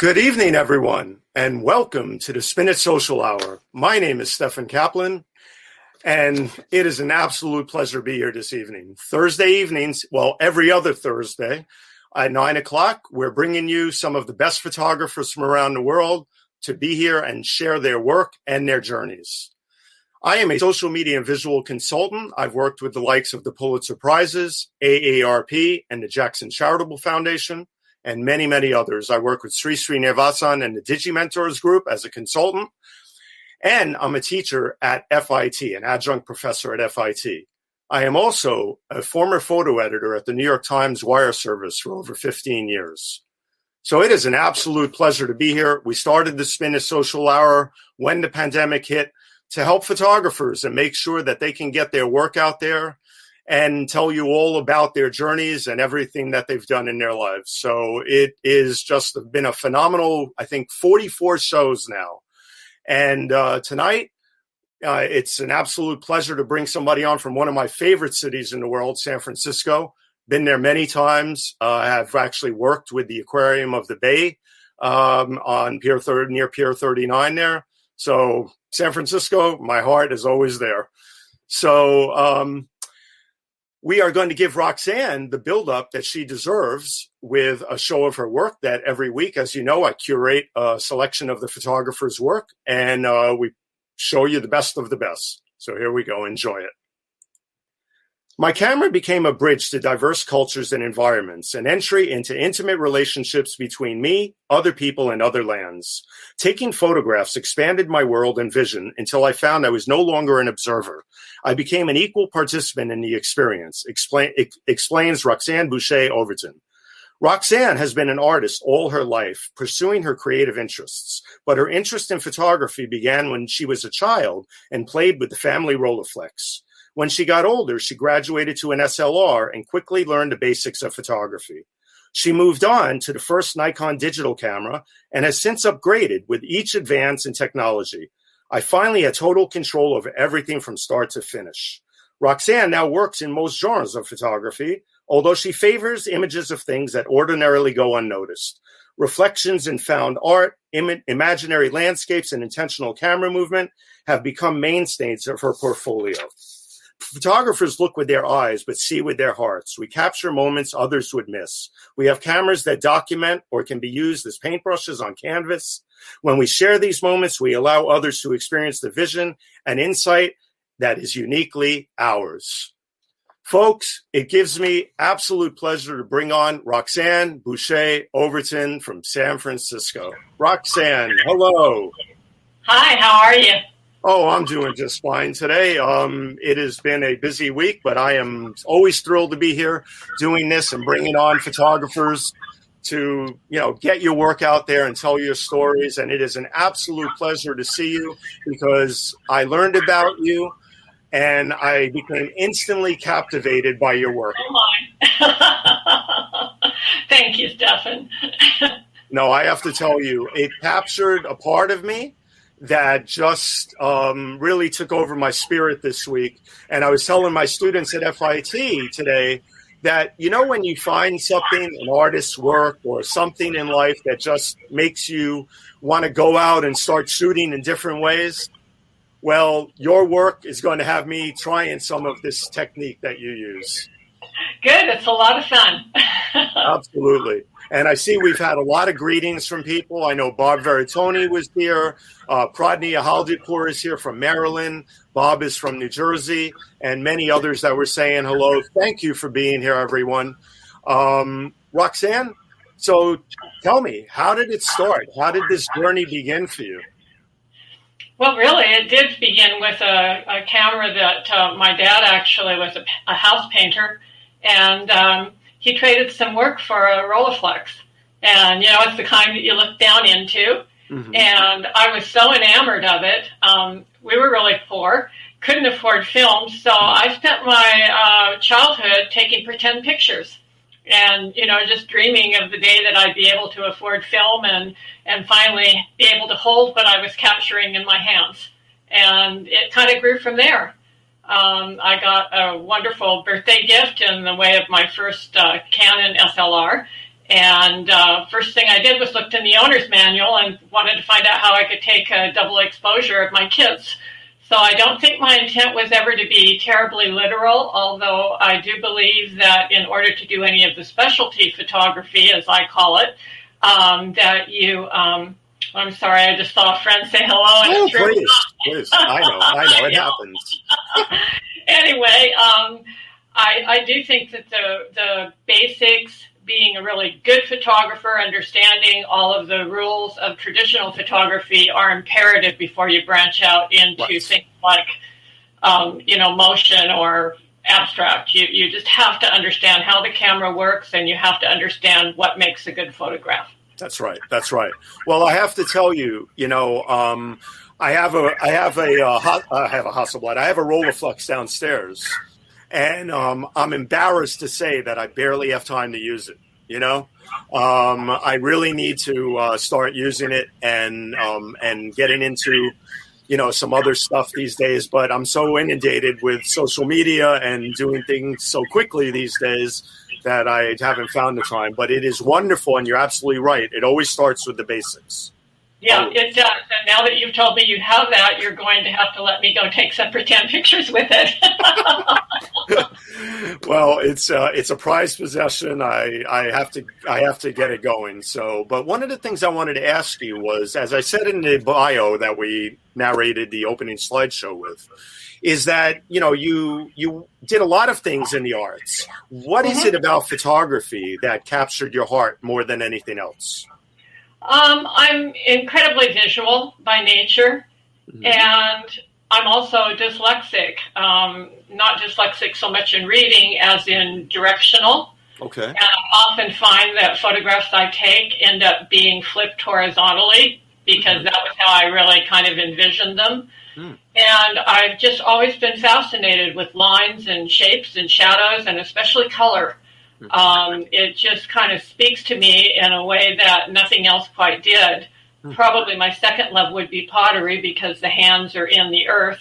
Good evening, everyone, and welcome to the Spin It Social Hour. My name is Stefan Kaplan, and it is an absolute pleasure to be here this evening. Thursday evenings, well, every other Thursday at 9 o'clock, we're bringing you some of the best photographers from around the world to be here and share their work and their journeys. I am a social media and visual consultant. I've worked with the likes of the Pulitzer Prizes, AARP, and the Jackson Charitable Foundation, and many, many others. I work with Sri Srinivasan and the DigiMentors Group as a consultant, and I'm a teacher at FIT, an adjunct professor at FIT. I am also a former photo editor at the New York Times wire service for over 15 years. So it is an absolute pleasure to be here. We started the Spin It Social Hour when the pandemic hit to help photographers and make sure that they can get their work out there and tell you all about their journeys and everything that they've done in their lives. So it is just been a phenomenal, I think, 44 shows now. And tonight, it's an absolute pleasure to bring somebody on from one of my favorite cities in the world, San Francisco. Been there many times. I have actually worked with the Aquarium of the Bay on near Pier 39 there. So San Francisco, my heart is always there. So we are going to give Roxanne the build-up that she deserves with a show of her work that every week, as you know, I curate a selection of the photographer's work, and we show you the best of the best. So here we go. Enjoy it. My camera became a bridge to diverse cultures and environments, an entry into intimate relationships between me, other people, and other lands. Taking photographs expanded my world and vision until I found I was no longer an observer. I became an equal participant in the experience, explains Roxanne Bouché Overton. Roxanne has been an artist all her life, pursuing her creative interests, but her interest in photography began when she was a child and played with the family Rolleiflex. When she got older, she graduated to an SLR and quickly learned the basics of photography. She moved on to the first Nikon digital camera and has since upgraded with each advance in technology. I finally had total control over everything from start to finish. Roxanne now works in most genres of photography, although she favors images of things that ordinarily go unnoticed. Reflections in found art, imaginary landscapes, and intentional camera movement have become mainstays of her portfolio. Photographers look with their eyes, but see with their hearts. We capture moments others would miss. We have cameras that document or can be used as paintbrushes on canvas. When we share these moments, we allow others to experience the vision and insight that is uniquely ours. Folks, it gives me absolute pleasure to bring on Roxanne Bouché Overton from San Francisco. Roxanne, hello. Hi, how are you? Oh, I'm doing just fine today. It has been a busy week, but I am always thrilled to be here doing this and bringing on photographers to, get your work out there and tell your stories. And it is an absolute pleasure to see you because I learned about you and I became instantly captivated by your work. Oh my. Thank you, Stefan. No, I have to tell you, it captured a part of me that just really took over my spirit this week. And I was telling my students at FIT today that, when you find something, an artist's work or something in life that just makes you want to go out and start shooting in different ways, well, your work is going to have me trying some of this technique that you use. Good. It's a lot of fun. Absolutely. And I see we've had a lot of greetings from people. I know Bob Veritoni was here. Pradnya Haldipur is here from Maryland. Bob is from New Jersey, and many others that were saying hello. Thank you for being here, everyone. Roxanne, so tell me, how did it start? How did this journey begin for you? Well, really, it did begin with a camera that my dad actually was a house painter, and he traded some work for a Rolleiflex. And, it's the kind that you look down into. Mm-hmm. And I was so enamored of it. We were really poor, couldn't afford film. So I spent my childhood taking pretend pictures and, just dreaming of the day that I'd be able to afford film and finally be able to hold what I was capturing in my hands. And it kind of grew from there. I got a wonderful birthday gift in the way of my first Canon SLR, And first thing I did was looked in the owner's manual and wanted to find out how I could take a double exposure of my kids. So I don't think my intent was ever to be terribly literal, although I do believe that in order to do any of the specialty photography, as I call it, that you, I'm sorry, I just saw a friend say hello. And Please. I know, it happens. Anyway, I do think that the basics, being a really good photographer, understanding all of the rules of traditional photography are imperative before you branch out into things like, motion or abstract. You just have to understand how the camera works, and you have to understand what makes a good photograph. That's right. Well, I have to tell you, I have a Hasselblad. I have a Rolleiflex downstairs. And I'm embarrassed to say that I barely have time to use it. I really need to start using it and getting into, some other stuff these days. But I'm so inundated with social media and doing things so quickly these days that I haven't found the time. But it is wonderful, and you're absolutely right. It always starts with the basics. Yeah, it does. And now that you've told me you have that, you're going to have to let me go take some pretend pictures with it. Well, it's a prized possession. I have to get it going. So, but one of the things I wanted to ask you was, as I said in the bio that we narrated the opening slideshow with, is that you did a lot of things in the arts. What is it about photography that captured your heart more than anything else? I'm incredibly visual by nature, and I'm also dyslexic. Not dyslexic so much in reading as in directional. Okay. And I often find that photographs I take end up being flipped horizontally because that was how I really kind of envisioned them. And I've just always been fascinated with lines and shapes and shadows, and especially color. It just kind of speaks to me in a way that nothing else quite did. Probably my second love would be pottery, because the hands are in the earth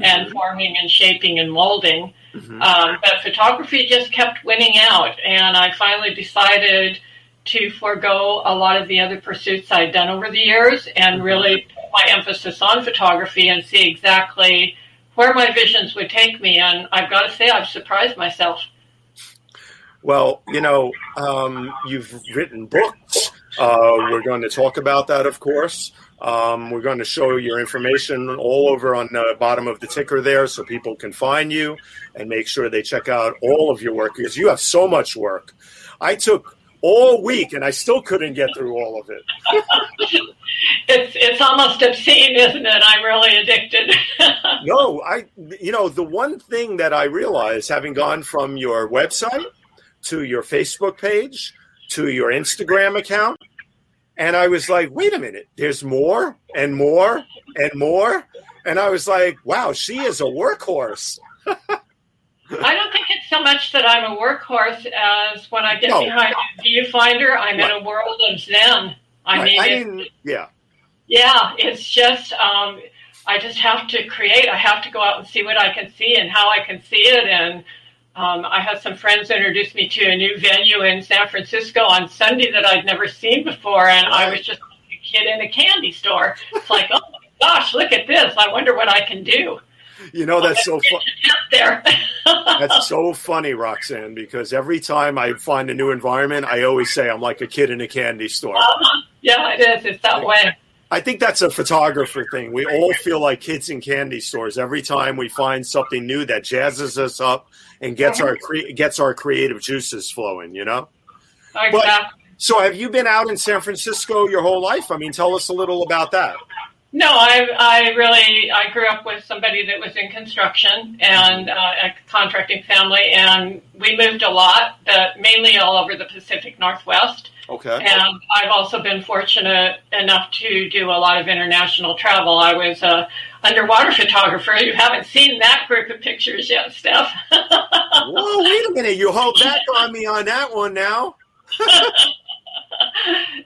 and forming and shaping and molding. But photography just kept winning out, and I finally decided to forego a lot of the other pursuits I'd done over the years and really put my emphasis on photography and see exactly where my visions would take me. And I've got to say, I've surprised myself. Well, you've written books. We're going to talk about that, of course. We're going to show your information all over on the bottom of the ticker there so people can find you and make sure they check out all of your work, because you have so much work. I took all week and I still couldn't get through all of it. It's almost obscene, isn't it? I'm really addicted. No, the one thing that I realized, having gone from your website to your Facebook page, to your Instagram account. And I was like, wait a minute, there's more and more and more. And I was like, wow, she is a workhorse. I don't think it's so much that I'm a workhorse as when I get behind a viewfinder, I'm in a world of Zen. Yeah, it's just, I just have to create. I have to go out and see what I can see and how I can see it. And I had some friends introduce me to a new venue in San Francisco on Sunday that I'd never seen before, and I was just a kid in a candy store. It's like, oh my gosh, look at this! I wonder what I can do. That's so funny. That's so funny, Roxanne, because every time I find a new environment, I always say I'm like a kid in a candy store. Yeah, it is. It's that way. I think that's a photographer thing. We all feel like kids in candy stores every time we find something new that jazzes us up and gets our creative juices flowing, Exactly. But, so have you been out in San Francisco your whole life? I mean, tell us a little about that. No, I grew up with somebody that was in construction and a contracting family, and we moved a lot, mainly all over the Pacific Northwest. Okay. And I've also been fortunate enough to do a lot of international travel. I was an underwater photographer. You haven't seen that group of pictures yet, Steph. Whoa, wait a minute. You hold back on me on that one now.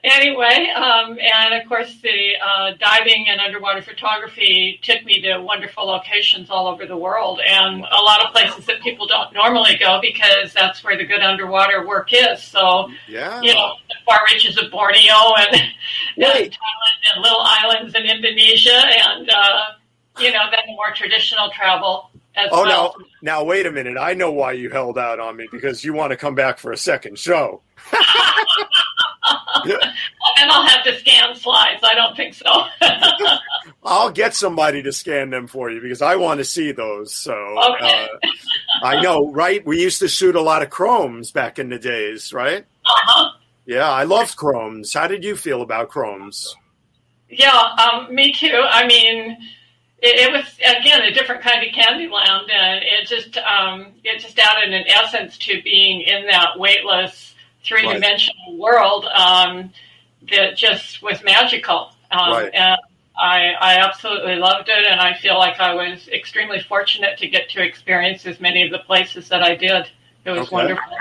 Anyway, and of course, the diving and underwater photography took me to wonderful locations all over the world, and a lot of places that people don't normally go because that's where the good underwater work is. So, Yeah. The far reaches of Borneo and Thailand and little islands in Indonesia, and then more traditional travel as well. Now, wait a minute. I know why you held out on me, because you want to come back for a second show. And I'll have to scan slides. I don't think so. I'll get somebody to scan them for you because I want to see those. So Okay. I know, right? We used to shoot a lot of chromes back in the days, right? Uh-huh. Yeah, I loved chromes. How did you feel about chromes? Yeah, me too. I mean, it was, again, a different kind of Candyland, and it just added an essence to being in that weightless, three-dimensional world that just was magical. And I absolutely loved it, and I feel like I was extremely fortunate to get to experience as many of the places that I did. It was wonderful.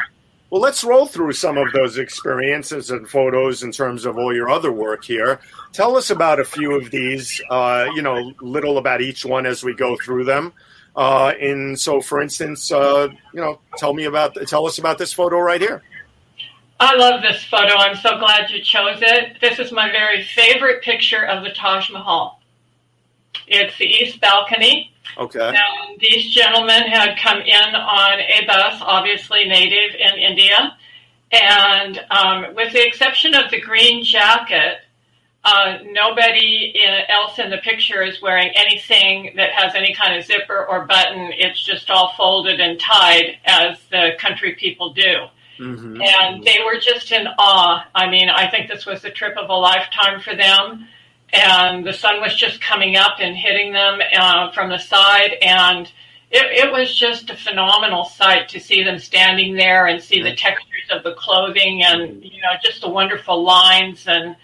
Well, let's roll through some of those experiences and photos in terms of all your other work here. Tell us about a few of these, little about each one as we go through them. So, for instance, tell us about this photo right here. I love this photo. I'm so glad you chose it. This is my very favorite picture of the Taj Mahal. It's the east balcony. Okay. And these gentlemen had come in on a bus, obviously native in India. And with the exception of the green jacket, nobody else in the picture is wearing anything that has any kind of zipper or button. It's just all folded and tied as the country people do. Mm-hmm. And they were just in awe. I mean, I think this was the trip of a lifetime for them. And the sun was just coming up and hitting them from the side. And it was just a phenomenal sight to see them standing there and see the textures of the clothing and, just the wonderful lines and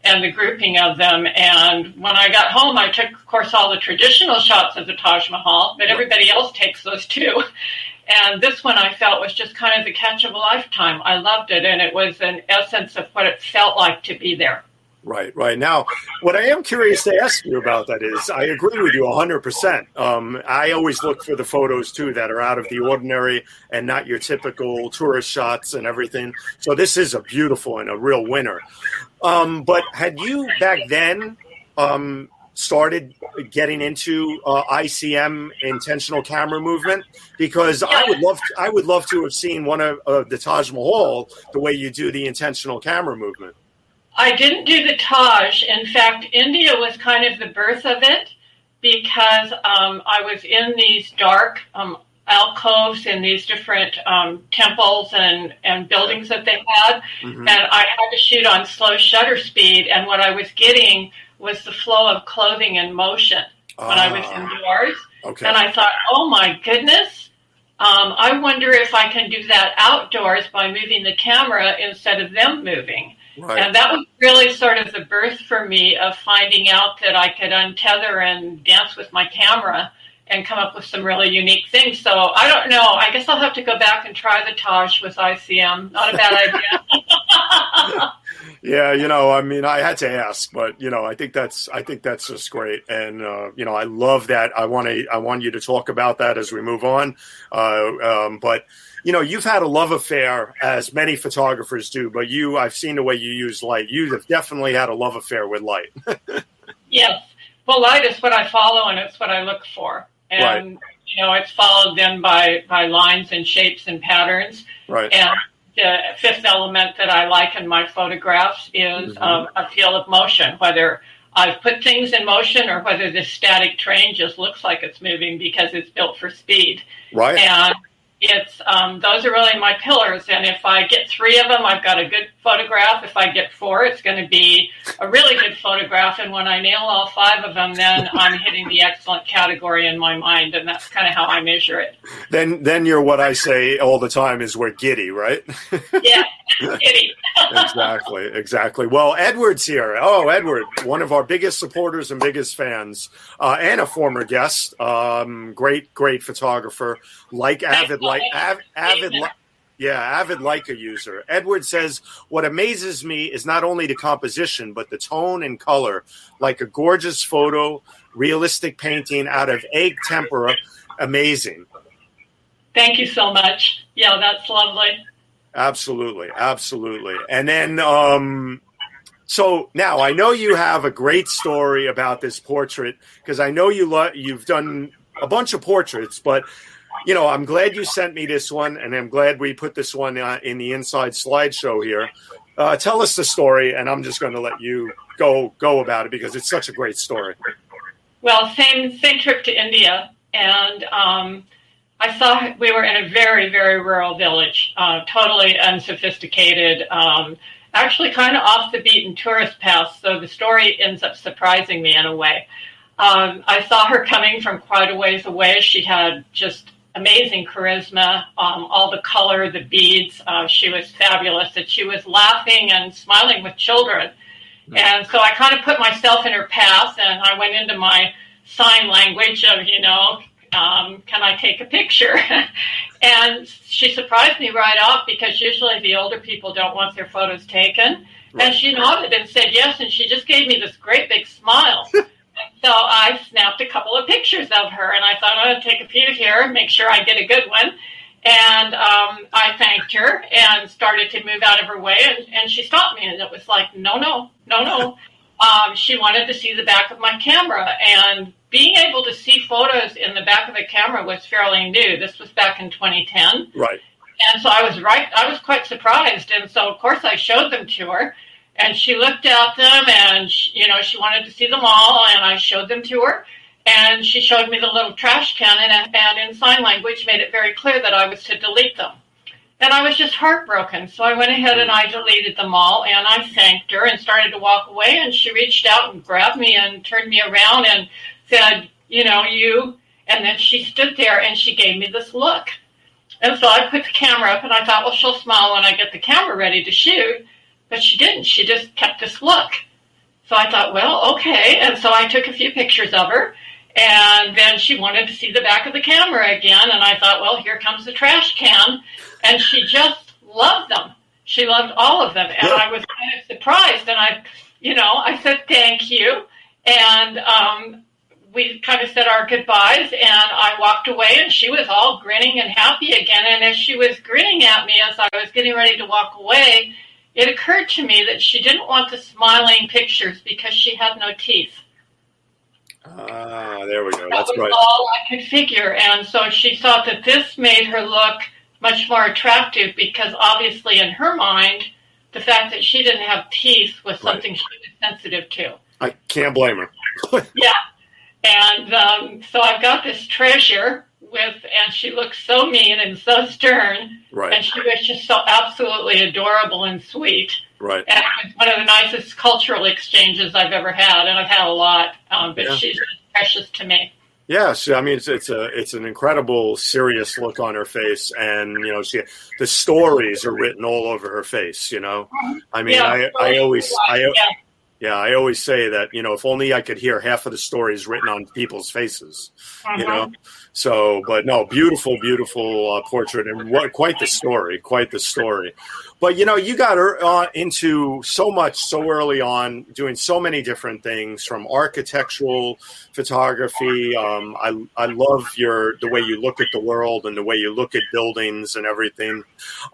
the grouping of them. And when I got home, I took, of course, all the traditional shots of the Taj Mahal, but everybody else takes those too. And this one I felt was just kind of the catch of a lifetime. I loved it, and it was an essence of what it felt like to be there. Right. Now, what I am curious to ask you about that is, I agree with you 100%. I always look for the photos, too, that are out of the ordinary and not your typical tourist shots and everything. So this is a beautiful and a real winner. But had you back then started getting into ICM, intentional camera movement? Because I would love to have seen one of the Taj Mahal the way you do the intentional camera movement. I didn't do the Taj. In fact, India was kind of the birth of it because I was in these dark alcoves in these different temples and buildings that they had. Mm-hmm. And I had to shoot on slow shutter speed. And what I was getting was the flow of clothing and motion when I was indoors. Okay. And I thought, oh my goodness, I wonder if I can do that outdoors by moving the camera instead of them moving. Right. And that was really sort of the birth for me of finding out that I could untether and dance with my camera and come up with some really unique things. So I don't know. I guess I'll have to go back and try the Taj with ICM. Not a bad idea. Yeah, I mean, I had to ask, but I think that's just great, and I love that. I want you to talk about that as we move on, but. You've had a love affair, as many photographers do, but I've seen the way you use light. You have definitely had a love affair with light. Yes. Well, light is what I follow, and it's what I look for. And, it's followed then by lines and shapes and patterns. Right. And the fifth element that I like in my photographs is a feel of motion, whether I've put things in motion or whether this static train just looks like it's moving because it's built for speed. Right. And it's those are really my pillars, and if I get 3 of them, I've got a good photograph. If I get 4, it's going to be a really good photograph, and when I nail all 5 of them, then I'm hitting the excellent category in my mind, and that's kind of how I measure it. Then you're what I say all the time is we're giddy, right? Yeah, giddy. Exactly. Well, Edward's here. Oh, Edward, one of our biggest supporters and biggest fans, and a former guest. Great photographer. Yeah, avid Leica user. Edward says, what amazes me is not only the composition, but the tone and color, like a gorgeous photo, realistic painting out of egg tempera. Amazing. Thank you so much. Yeah, that's lovely. Absolutely. Absolutely. And then, so now I know you have a great story about this portrait, because I know you've done a bunch of portraits, but you know, I'm glad you sent me this one, and I'm glad we put this one in the inside slideshow here. Tell us the story, and I'm just going to let you go about it because it's such a great story. Well, same trip to India, and I saw we were in a very, very rural village, totally unsophisticated, actually kind of off the beaten tourist path. So the story ends up surprising me in a way. I saw her coming from quite a ways away. She had just amazing charisma, all the color, the beads. She was fabulous. And she was laughing and smiling with children. And so I kind of put myself in her path, and I went into my sign language of, can I take a picture? And she surprised me right off, because usually the older people don't want their photos taken. Right. And she nodded and said yes, and she just gave me this great big smile. So I snapped a couple of pictures of her, and I thought I'd take a few here, make sure I get a good one. And I thanked her and started to move out of her way, and she stopped me, and it was like, no. She wanted to see the back of my camera, and being able to see photos in the back of the camera was fairly new. This was back in 2010. Right. And so I was quite surprised, and so of course I showed them to her. And she looked at them, and she wanted to see them all, and I showed them to her. And she showed me the little trash can, and in sign language made it very clear that I was to delete them. And I was just heartbroken. So I went ahead and I deleted them all, and I thanked her and started to walk away. And she reached out and grabbed me and turned me around and said, you. And then she stood there and she gave me this look. And so I put the camera up, and I thought, well, she'll smile when I get the camera ready to shoot. But she didn't. She just kept this look. So I thought, well, okay. And so I took a few pictures of her. And then she wanted to see the back of the camera again. And I thought, well, here comes the trash can. And she just loved them. She loved all of them. And I was kind of surprised. And I said, thank you. And we kind of said our goodbyes. And I walked away, and she was all grinning and happy again. And as she was grinning at me as I was getting ready to walk away, it occurred to me that she didn't want the smiling pictures because she had no teeth. There we go. That's right. That was all I could figure. And so she thought that this made her look much more attractive, because obviously in her mind, the fact that she didn't have teeth was something she was sensitive to. I can't blame her. Yeah. And so I've got this treasure and she looked so mean and so stern. Right. And she was just so absolutely adorable and sweet. Right. And it was one of the nicest cultural exchanges I've ever had, and I've had a lot. But she's just precious to me. Yes, I mean it's an incredible serious look on her face, and the stories are written all over her face. I mean, I always say that if only I could hear half of the stories written on people's faces. So, but no, beautiful portrait, and quite the story. But you got her into so much so early on, doing so many different things, from architectural photography. I love the way you look at the world and the way you look at buildings and everything.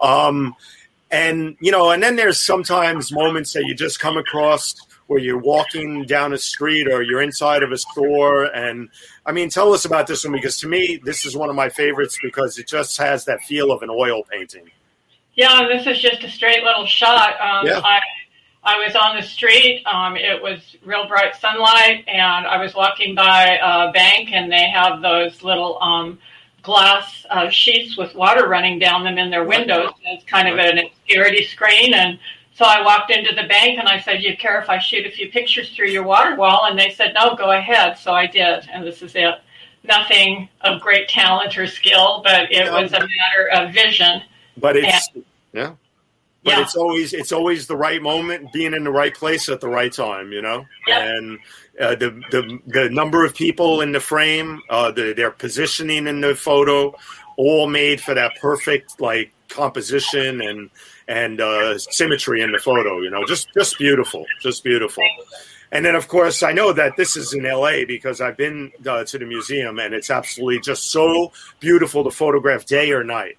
And then there's sometimes moments that you just come across where you're walking down a street or you're inside of a store. And I mean, tell us about this one, because to me, this is one of my favorites because it just has that feel of an oil painting. Yeah, this is just a straight little shot. I was on the street. It was real bright sunlight, and I was walking by a bank, and they have those little glass sheets with water running down them in their windows. It's kind of an obscurity screen. And so I walked into the bank, and I said, "You care if I shoot a few pictures through your water wall?" And they said, "No, go ahead." So I did, and this is it. Nothing of great talent or skill, but it was a matter of vision. But it's always the right moment, being in the right place at the right time, And the number of people in the frame, their positioning in the photo, all made for that perfect composition and symmetry in the photo. Just beautiful, just beautiful. And then, of course, I know that this is in LA because I've been to the museum, and it's absolutely just so beautiful to photograph day or night.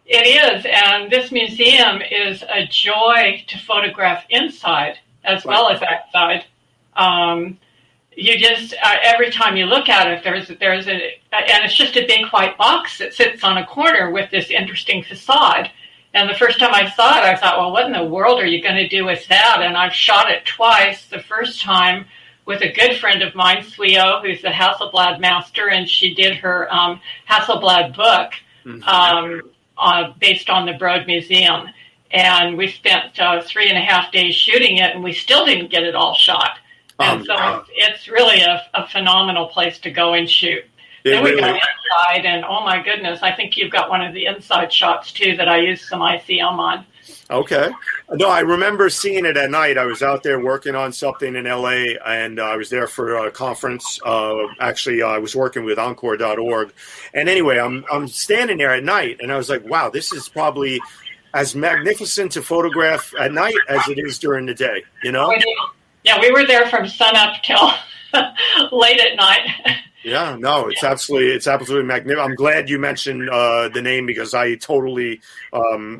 It is, and this museum is a joy to photograph inside as well as outside. You just every time you look at it, and it's just a big white box that sits on a corner with this interesting facade. And the first time I saw it, I thought, well, what in the world are you going to do with that? And I've shot it twice. The first time with a good friend of mine, Sweo, who's the Hasselblad master, and she did her Hasselblad book based on the Broad Museum. And we spent 3.5 days shooting it, and we still didn't get it all shot. And so it's really a phenomenal place to go and shoot. Then we go inside, and oh my goodness, I think you've got one of the inside shots too that I used some ICM on. Okay. No, I remember seeing it at night. I was out there working on something in LA, and I was there for a conference. Actually, I was working with Encore.org. And anyway, I'm standing there at night, and I was like, wow, this is probably as magnificent to photograph at night as it is during the day, Yeah, we were there from sunup till late at night. Yeah, no, it's absolutely magnificent. I'm glad you mentioned the name because I totally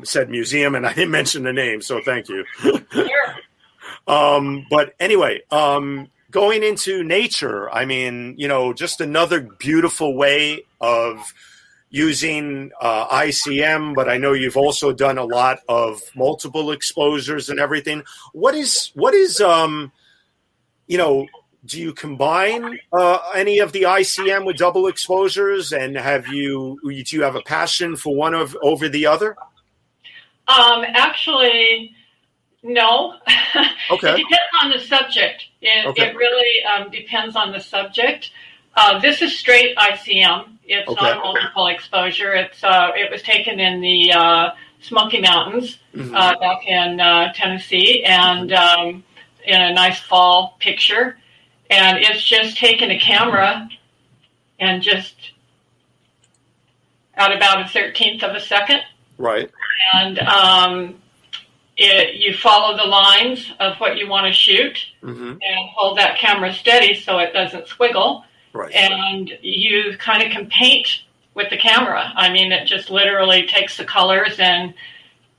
said museum and I didn't mention the name, so thank you. Sure. But anyway, going into nature, I mean, just another beautiful way of using ICM, but I know you've also done a lot of multiple exposures and everything. What is do you combine any of the ICM with double exposures, and do you have a passion for one over the other? Actually, no. Okay. It depends on the subject. It really depends on the subject. This is straight ICM. It's not a multiple exposure. It was taken in the Smoky Mountains back in Tennessee, and in a nice fall picture. And it's just taken a camera and just at about a 1/13 of a second. Right. And you follow the lines of what you want to shoot and hold that camera steady so it doesn't squiggle. Right. And you kind of can paint with the camera. I mean, it just literally takes the colors, and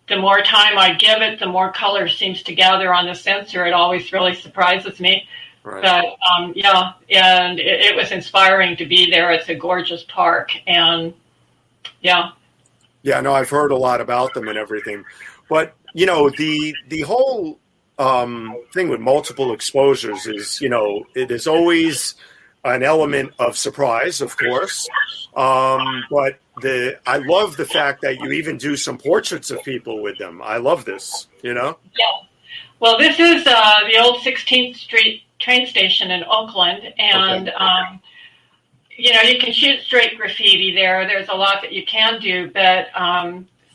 the more time I give it, the more color seems to gather on the sensor. It always really surprises me. Right. But, and it was inspiring to be there. It's a gorgeous park, and Yeah, no, I've heard a lot about them and everything. But, the whole thing with multiple exposures is, it is always an element of surprise, of course. But I love the fact that you even do some portraits of people with them. I love this, Yeah. Well, this is the old 16th Street train station in Oakland, and you can shoot straight graffiti there. There's a lot that you can do, but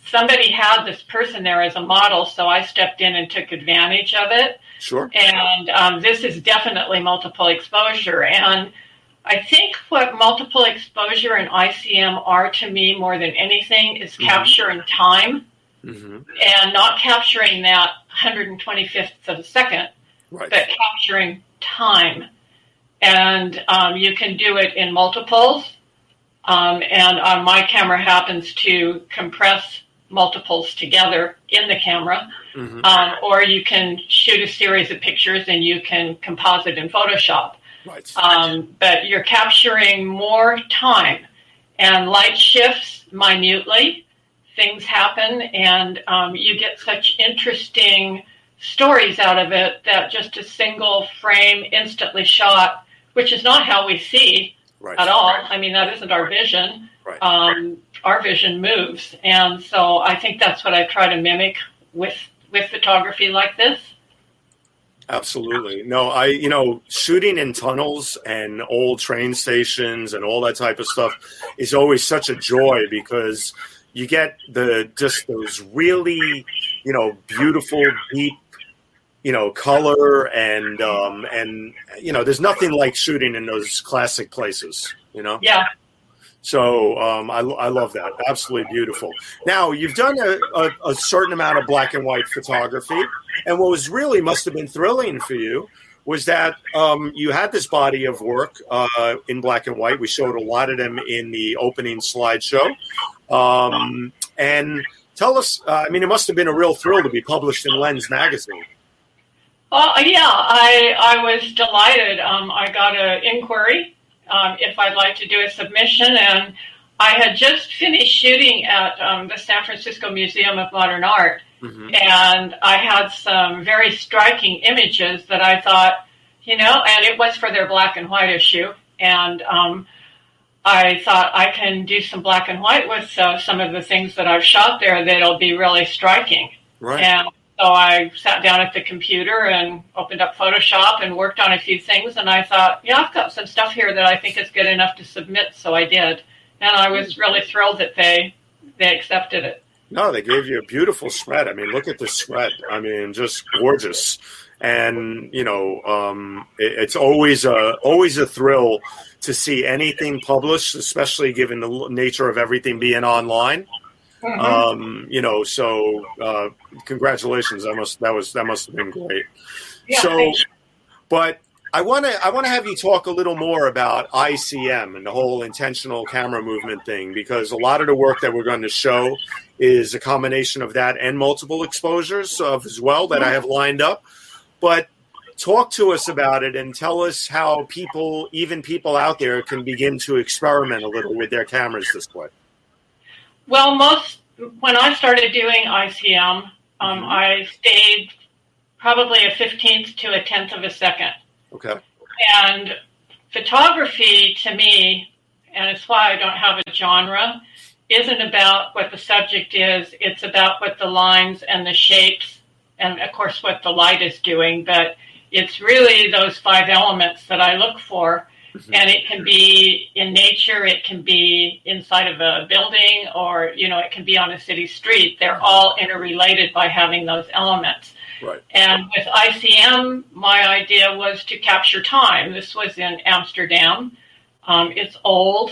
somebody had this person there as a model, so I stepped in and took advantage of it. Sure. And this is definitely multiple exposure. And I think what multiple exposure and ICM are to me more than anything is capturing time and not capturing that 125th of a second, but capturing time. And you can do it in multiples. And my camera happens to compress multiples together in the camera. Or you can shoot a series of pictures and you can composite in Photoshop. But you're capturing more time, and light shifts minutely. Things happen, and you get such interesting stories out of it that just a single frame instantly shot, which is not how we see at all. I mean, that isn't our vision. Our vision moves. And so I think that's what I try to mimic with photography like this. Absolutely. No, shooting in tunnels and old train stations and all that type of stuff is always such a joy because you get those really, beautiful, deep, color and there's nothing like shooting in those classic places, Yeah. So I love that. Absolutely beautiful. Now, you've done a certain amount of black and white photography. And what was really must have been thrilling for you was that you had this body of work in black and white. We showed a lot of them in the opening slideshow. And tell us, I mean, it must have been a real thrill to be published in Lens magazine. Yeah, I was delighted. I got an inquiry if I'd like to do a submission, and I had just finished shooting at the San Francisco Museum of Modern Art, and I had some very striking images that I thought, and it was for their black and white issue, and I thought I can do some black and white with some of the things that I've shot there that'll be really striking. Right. And so I sat down at the computer and opened up Photoshop and worked on a few things. And I thought, I've got some stuff here that I think is good enough to submit. So I did. And I was really thrilled that they accepted it. No, they gave you a beautiful spread. I mean, look at the spread. I mean, just gorgeous. And, it's always a thrill to see anything published, especially given the nature of everything being online. So congratulations. That must have been great. Yeah, so, but I want to have you talk a little more about ICM and the whole intentional camera movement thing, because a lot of the work that we're going to show is a combination of that and multiple exposures as well that I have lined up. But talk to us about it and tell us how even people out there can begin to experiment a little with their cameras this way. Well, when I started doing ICM, I stayed probably a 15th to a 10th of a second. Okay. And photography, to me, and it's why I don't have a genre, isn't about what the subject is. It's about what the lines and the shapes and, of course, what the light is doing. But it's really those 5 elements that I look for. And it can be in nature, it can be inside of a building, or, it can be on a city street. They're all interrelated by having those elements. Right. And with ICM, my idea was to capture time. This was in Amsterdam. It's old.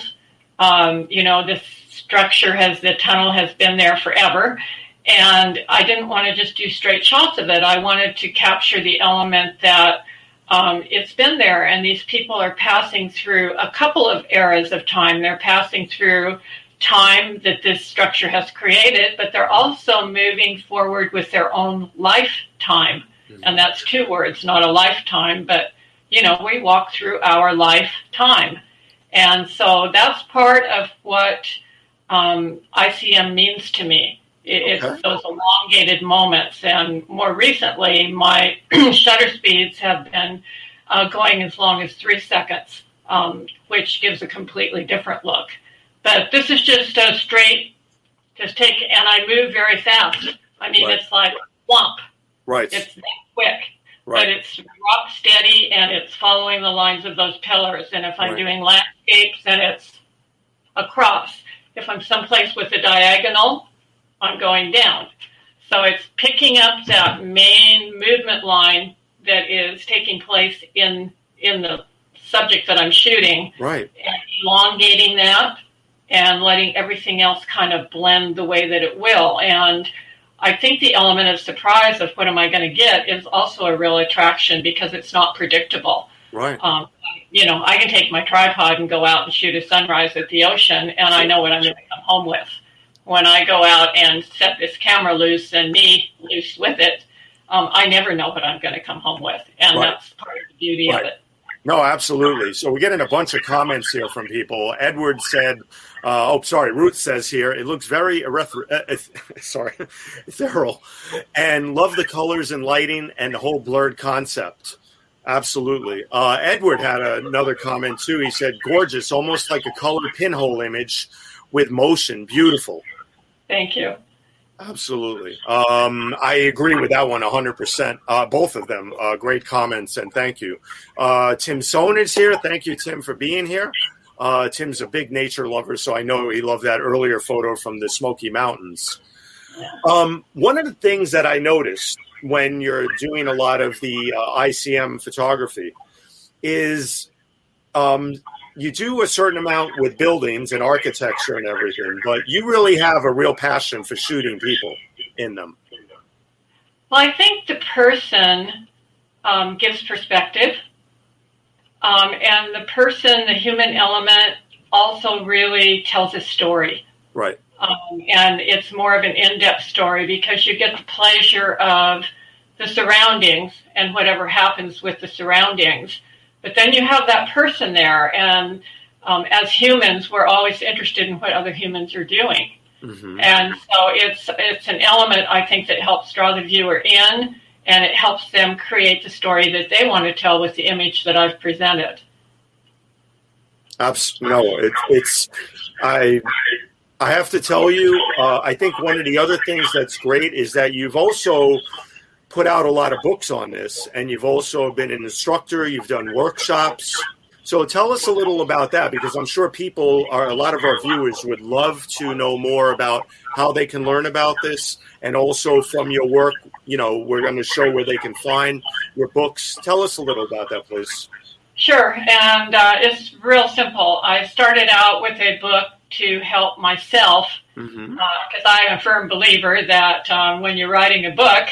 This structure the tunnel has been there forever. And I didn't want to just do straight shots of it. I wanted to capture the element that it's been there, and these people are passing through a couple of eras of time. They're passing through time that this structure has created, but they're also moving forward with their own lifetime. And that's 2 words, not a lifetime, but, we walk through our lifetime. And so that's part of what ICM means to me. It's those elongated moments. And more recently, my shutter speeds have been going as long as 3 seconds, which gives a completely different look. But this is just a straight, and I move very fast. I mean, It's like whomp. Right. It's that quick. Right. But it's rock steady, and it's following the lines of those pillars. And if I'm doing landscapes, then it's across. If I'm someplace with a diagonal, I'm going down. So it's picking up that main movement line that is taking place in the subject that I'm shooting. Right. And elongating that and letting everything else kind of blend the way that it will. And I think the element of surprise of what am I going to get is also a real attraction, because it's not predictable. Right. I can take my tripod and go out and shoot a sunrise at the ocean, and I know what I'm going to come home with. When I go out and set this camera loose and me loose with it, I never know what I'm going to come home with. And that's part of the beauty of it. No, absolutely. So we're getting a bunch of comments here from people. Edward said, Ruth says here, it looks very ethereal, and love the colors and lighting and the whole blurred concept. Absolutely. Edward had another comment too. He said, gorgeous, almost like a colored pinhole image with motion. Beautiful. Thank you. Absolutely. I agree with that one 100%. Both of them, great comments, and thank you. Tim Sohn is here. Thank you, Tim, for being here. Tim's a big nature lover, so I know he loved that earlier photo from the Smoky Mountains. One of the things that I noticed when you're doing a lot of the ICM photography is you do a certain amount with buildings and architecture and everything, but you really have a real passion for shooting people in them. Well, I think the person gives perspective, and the person, the human element, also really tells a story. Right. And it's more of an in-depth story because you get the pleasure of the surroundings and whatever happens with the surroundings. But then you have that person there, and as humans, we're always interested in what other humans are doing. Mm-hmm. And so it's an element, I think, that helps draw the viewer in, and it helps them create the story that they want to tell with the image that I've presented. No, I have to tell you, I think one of the other things that's great is that you've also put out a lot of books on this, and you've also been an instructor, you've done workshops. So tell us a little about that, because I'm sure a lot of our viewers would love to know more about how they can learn about this. And also from your work, we're going to show where they can find your books. Tell us a little about that, please. Sure. And it's real simple. I started out with a book to help myself, because I'm a firm believer that when you're writing a book,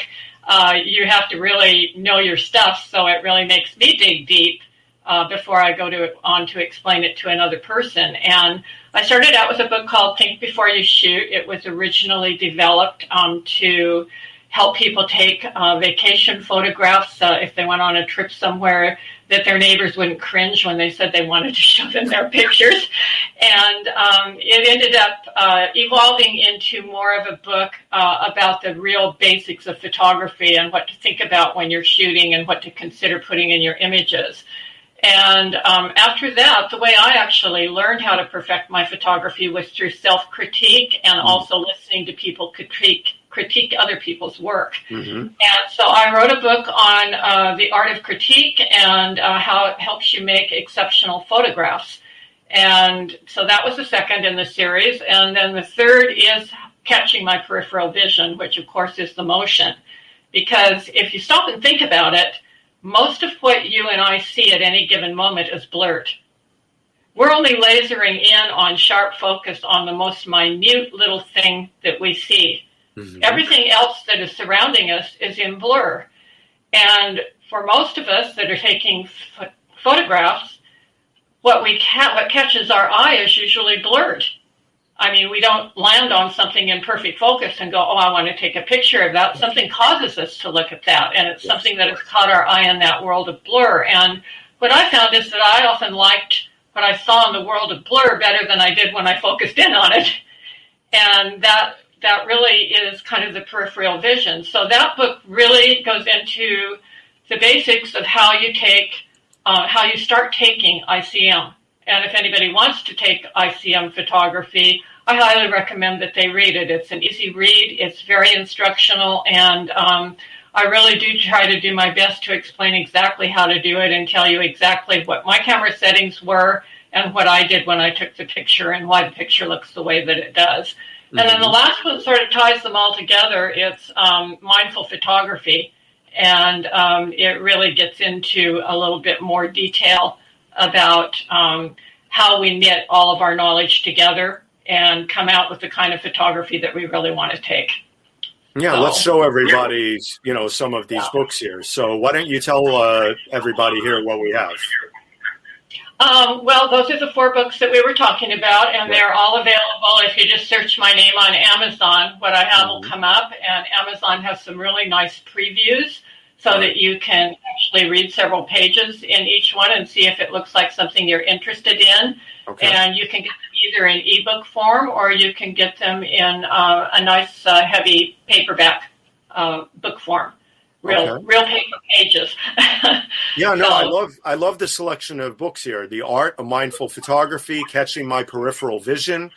you have to really know your stuff. So it really makes me dig deep before I go on to explain it to another person. And I started out with a book called Think Before You Shoot. It was originally developed to help people take vacation photographs if they went on a trip somewhere, that their neighbors wouldn't cringe when they said they wanted to show them their pictures. And it ended up evolving into more of a book about the real basics of photography and what to think about when you're shooting and what to consider putting in your images. And after that, the way I actually learned how to perfect my photography was through self-critique and also listening to people critique other people's work. And so I wrote a book on the art of critique and how it helps you make exceptional photographs. And so that was the second in the series. And then the third is Catching My Peripheral Vision, which of course is the motion. Because if you stop and think about it, most of what you and I see at any given moment is blurred. We're only lasering in on sharp focus on the most minute little thing that we see. Everything else that is surrounding us is in blur. And for most of us that are taking photographs, what catches our eye is usually blurred. I mean, we don't land on something in perfect focus and go, oh, I want to take a picture of that. Something causes us to look at that, and it's something that has caught our eye in that world of blur. And what I found is that I often liked what I saw in the world of blur better than I did when I focused in on it. And that really is kind of the peripheral vision. So that book really goes into the basics of how you start taking ICM. And if anybody wants to take ICM photography, I highly recommend that they read it. It's an easy read. It's very instructional. And I really do try to do my best to explain exactly how to do it and tell you exactly what my camera settings were and what I did when I took the picture and why the picture looks the way that it does. And then the last one sort of ties them all together. It's mindful photography. And it really gets into a little bit more detail about how we knit all of our knowledge together and come out with the kind of photography that we really want to take. Yeah, so, let's show everybody, some of these books here. So why don't you tell everybody here what we have? Well, those are the 4 books that we were talking about, and they're all available. If you just search my name on Amazon, what I have will come up, and Amazon has some really nice previews so that you can actually read several pages in each one and see if it looks like something you're interested in. Okay. And you can get them either in ebook form or you can get them in a nice heavy paperback book form. Real paper pages. Yeah, no, I love the selection of books here. The Art of Mindful Photography, Catching My Peripheral Vision,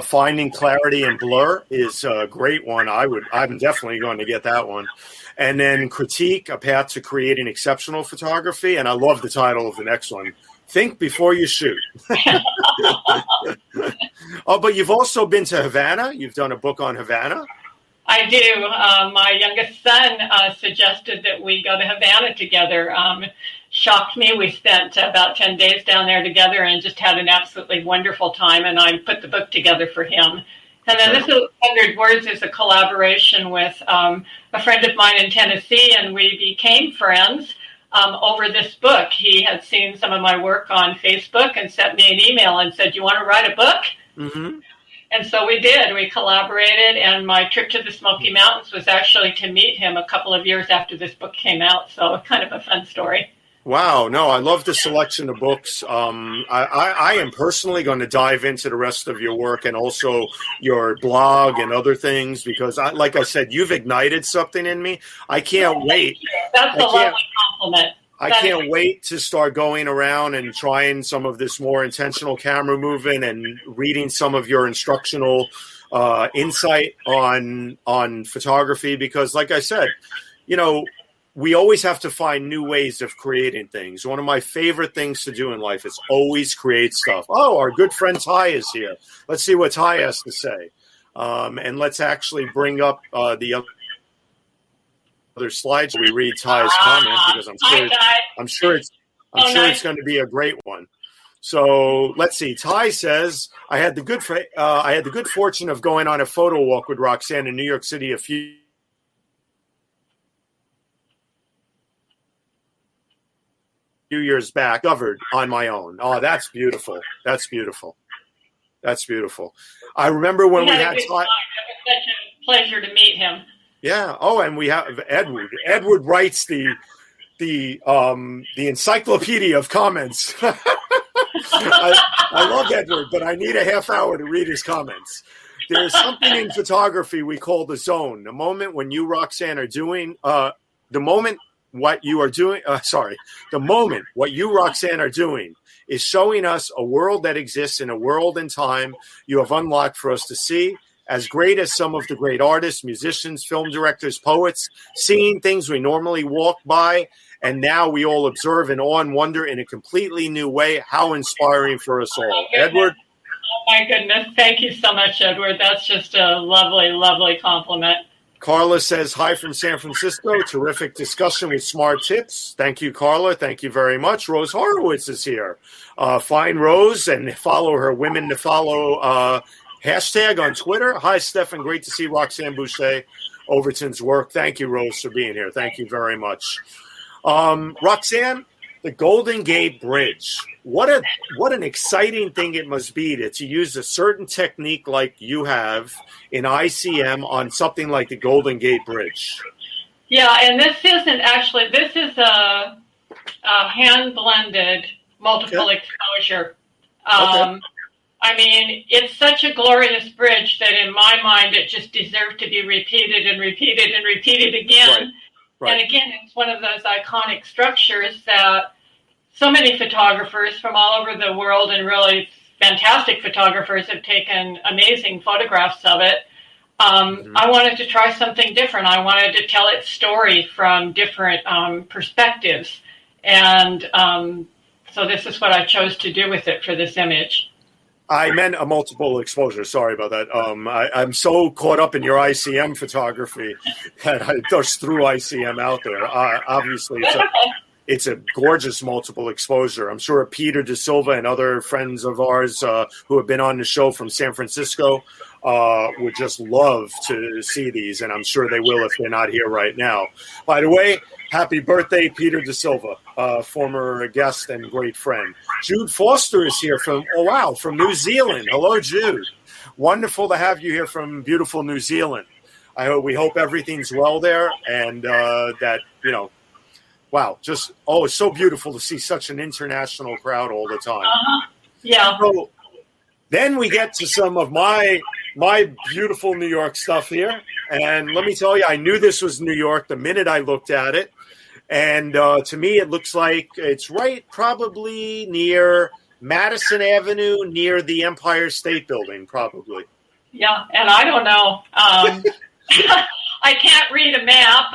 Finding Clarity in Blur is a great one. I'm definitely going to get that one. And then Critique, A Path to Creating Exceptional Photography. And I love the title of the next one, Think Before You Shoot. Oh, but you've also been to Havana. You've done a book on Havana. I do. My youngest son suggested that we go to Havana together. shocked me. We spent about 10 days down there together and just had an absolutely wonderful time, and I put the book together for him. And then this 100 Words is a collaboration with a friend of mine in Tennessee, and we became friends over this book. He had seen some of my work on Facebook and sent me an email and said, "You want to write a book?" Mm-hmm. And so we did. We collaborated, and my trip to the Smoky Mountains was actually to meet him a couple of years after this book came out. So kind of a fun story. Wow. No, I love the selection of books. I am personally going to dive into the rest of your work and also your blog and other things because, like I said, you've ignited something in me. I can't wait. That's a lovely compliment. I can't wait to start going around and trying some of this more intentional camera movement and reading some of your instructional insight on photography because, like I said, you know, we always have to find new ways of creating things. One of my favorite things to do in life is always create stuff. Oh, our good friend Ty is here. Let's see what Ty has to say. And let's actually bring up the other slides. We read Ty's comment because I'm sure it's going to be a great one. So let's see. Ty says, I had the good fortune of going on a photo walk with Roxanne in New York City a few years back, covered on my own. Oh, that's beautiful. That's beautiful. That's beautiful. I remember when we had Ty. It was such a pleasure to meet him. Yeah. Oh, and we have Edward. Edward writes the encyclopedia of comments. I love Edward, but I need a half hour to read his comments. There's something in photography we call the zone. The moment when you, Roxanne, are doing what you, Roxanne, are doing is showing us a world that exists in a world and time you have unlocked for us to see. As great as some of the great artists, musicians, film directors, poets, seeing things we normally walk by, and now we all observe in awe and wonder in a completely new way. How inspiring for us all. Edward? Oh, my goodness. Thank you so much, Edward. That's just a lovely, lovely compliment. Carla says, hi from San Francisco. Terrific discussion with smart tips. Thank you, Carla. Thank you very much. Rose Horowitz is here. Find Rose and follow her Women to Follow hashtag on Twitter. Hi, Stefan. Great to see Roxanne Bouché Overton's work. Thank you, Rose, for being here. Thank you very much. Roxanne, the Golden Gate Bridge. What an exciting thing it must be to use a certain technique like you have in ICM on something like the Golden Gate Bridge. Yeah, and this is a hand-blended multiple exposure. I mean, it's such a glorious bridge that in my mind, it just deserved to be repeated and repeated and repeated again. Right. And again, it's one of those iconic structures that so many photographers from all over the world and really fantastic photographers have taken amazing photographs of it. I wanted to try something different. I wanted to tell its story from different perspectives. And so this is what I chose to do with it for this image. I meant a multiple exposure. Sorry about that. I'm so caught up in your ICM photography that I just threw ICM out there. Obviously, it's a gorgeous multiple exposure. I'm sure Peter De Silva and other friends of ours who have been on the show from San Francisco would just love to see these, and I'm sure they will if they're not here right now. By the way, happy birthday, Peter De Silva, former guest and great friend. Jude Foster is here from New Zealand. Hello, Jude. Wonderful to have you here from beautiful New Zealand. We hope everything's well there, and that, it's so beautiful to see such an international crowd all the time. Yeah. So then we get to some of my beautiful New York stuff here. And let me tell you, I knew this was New York the minute I looked at it. And to me, it looks like it's right probably near Madison Avenue, near the Empire State Building, probably. Yeah, and I don't know. I can't read a map.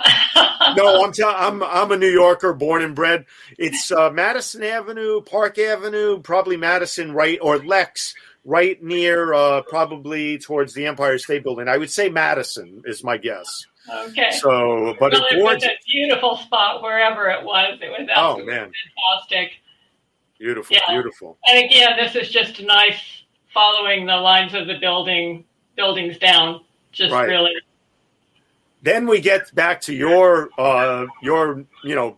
No, I'm a New Yorker, born and bred. It's Madison Avenue, Park Avenue, probably Madison, right, or Lex, right near, probably towards the Empire State Building. I would say Madison is my guess. Okay. So, but Well, it's it was gorgeous. a beautiful spot wherever it was. It was Oh absolutely man, fantastic. beautiful, Yeah. beautiful. And again, this is just nice following the lines of the buildings down. Just Right. really. Then we get back to your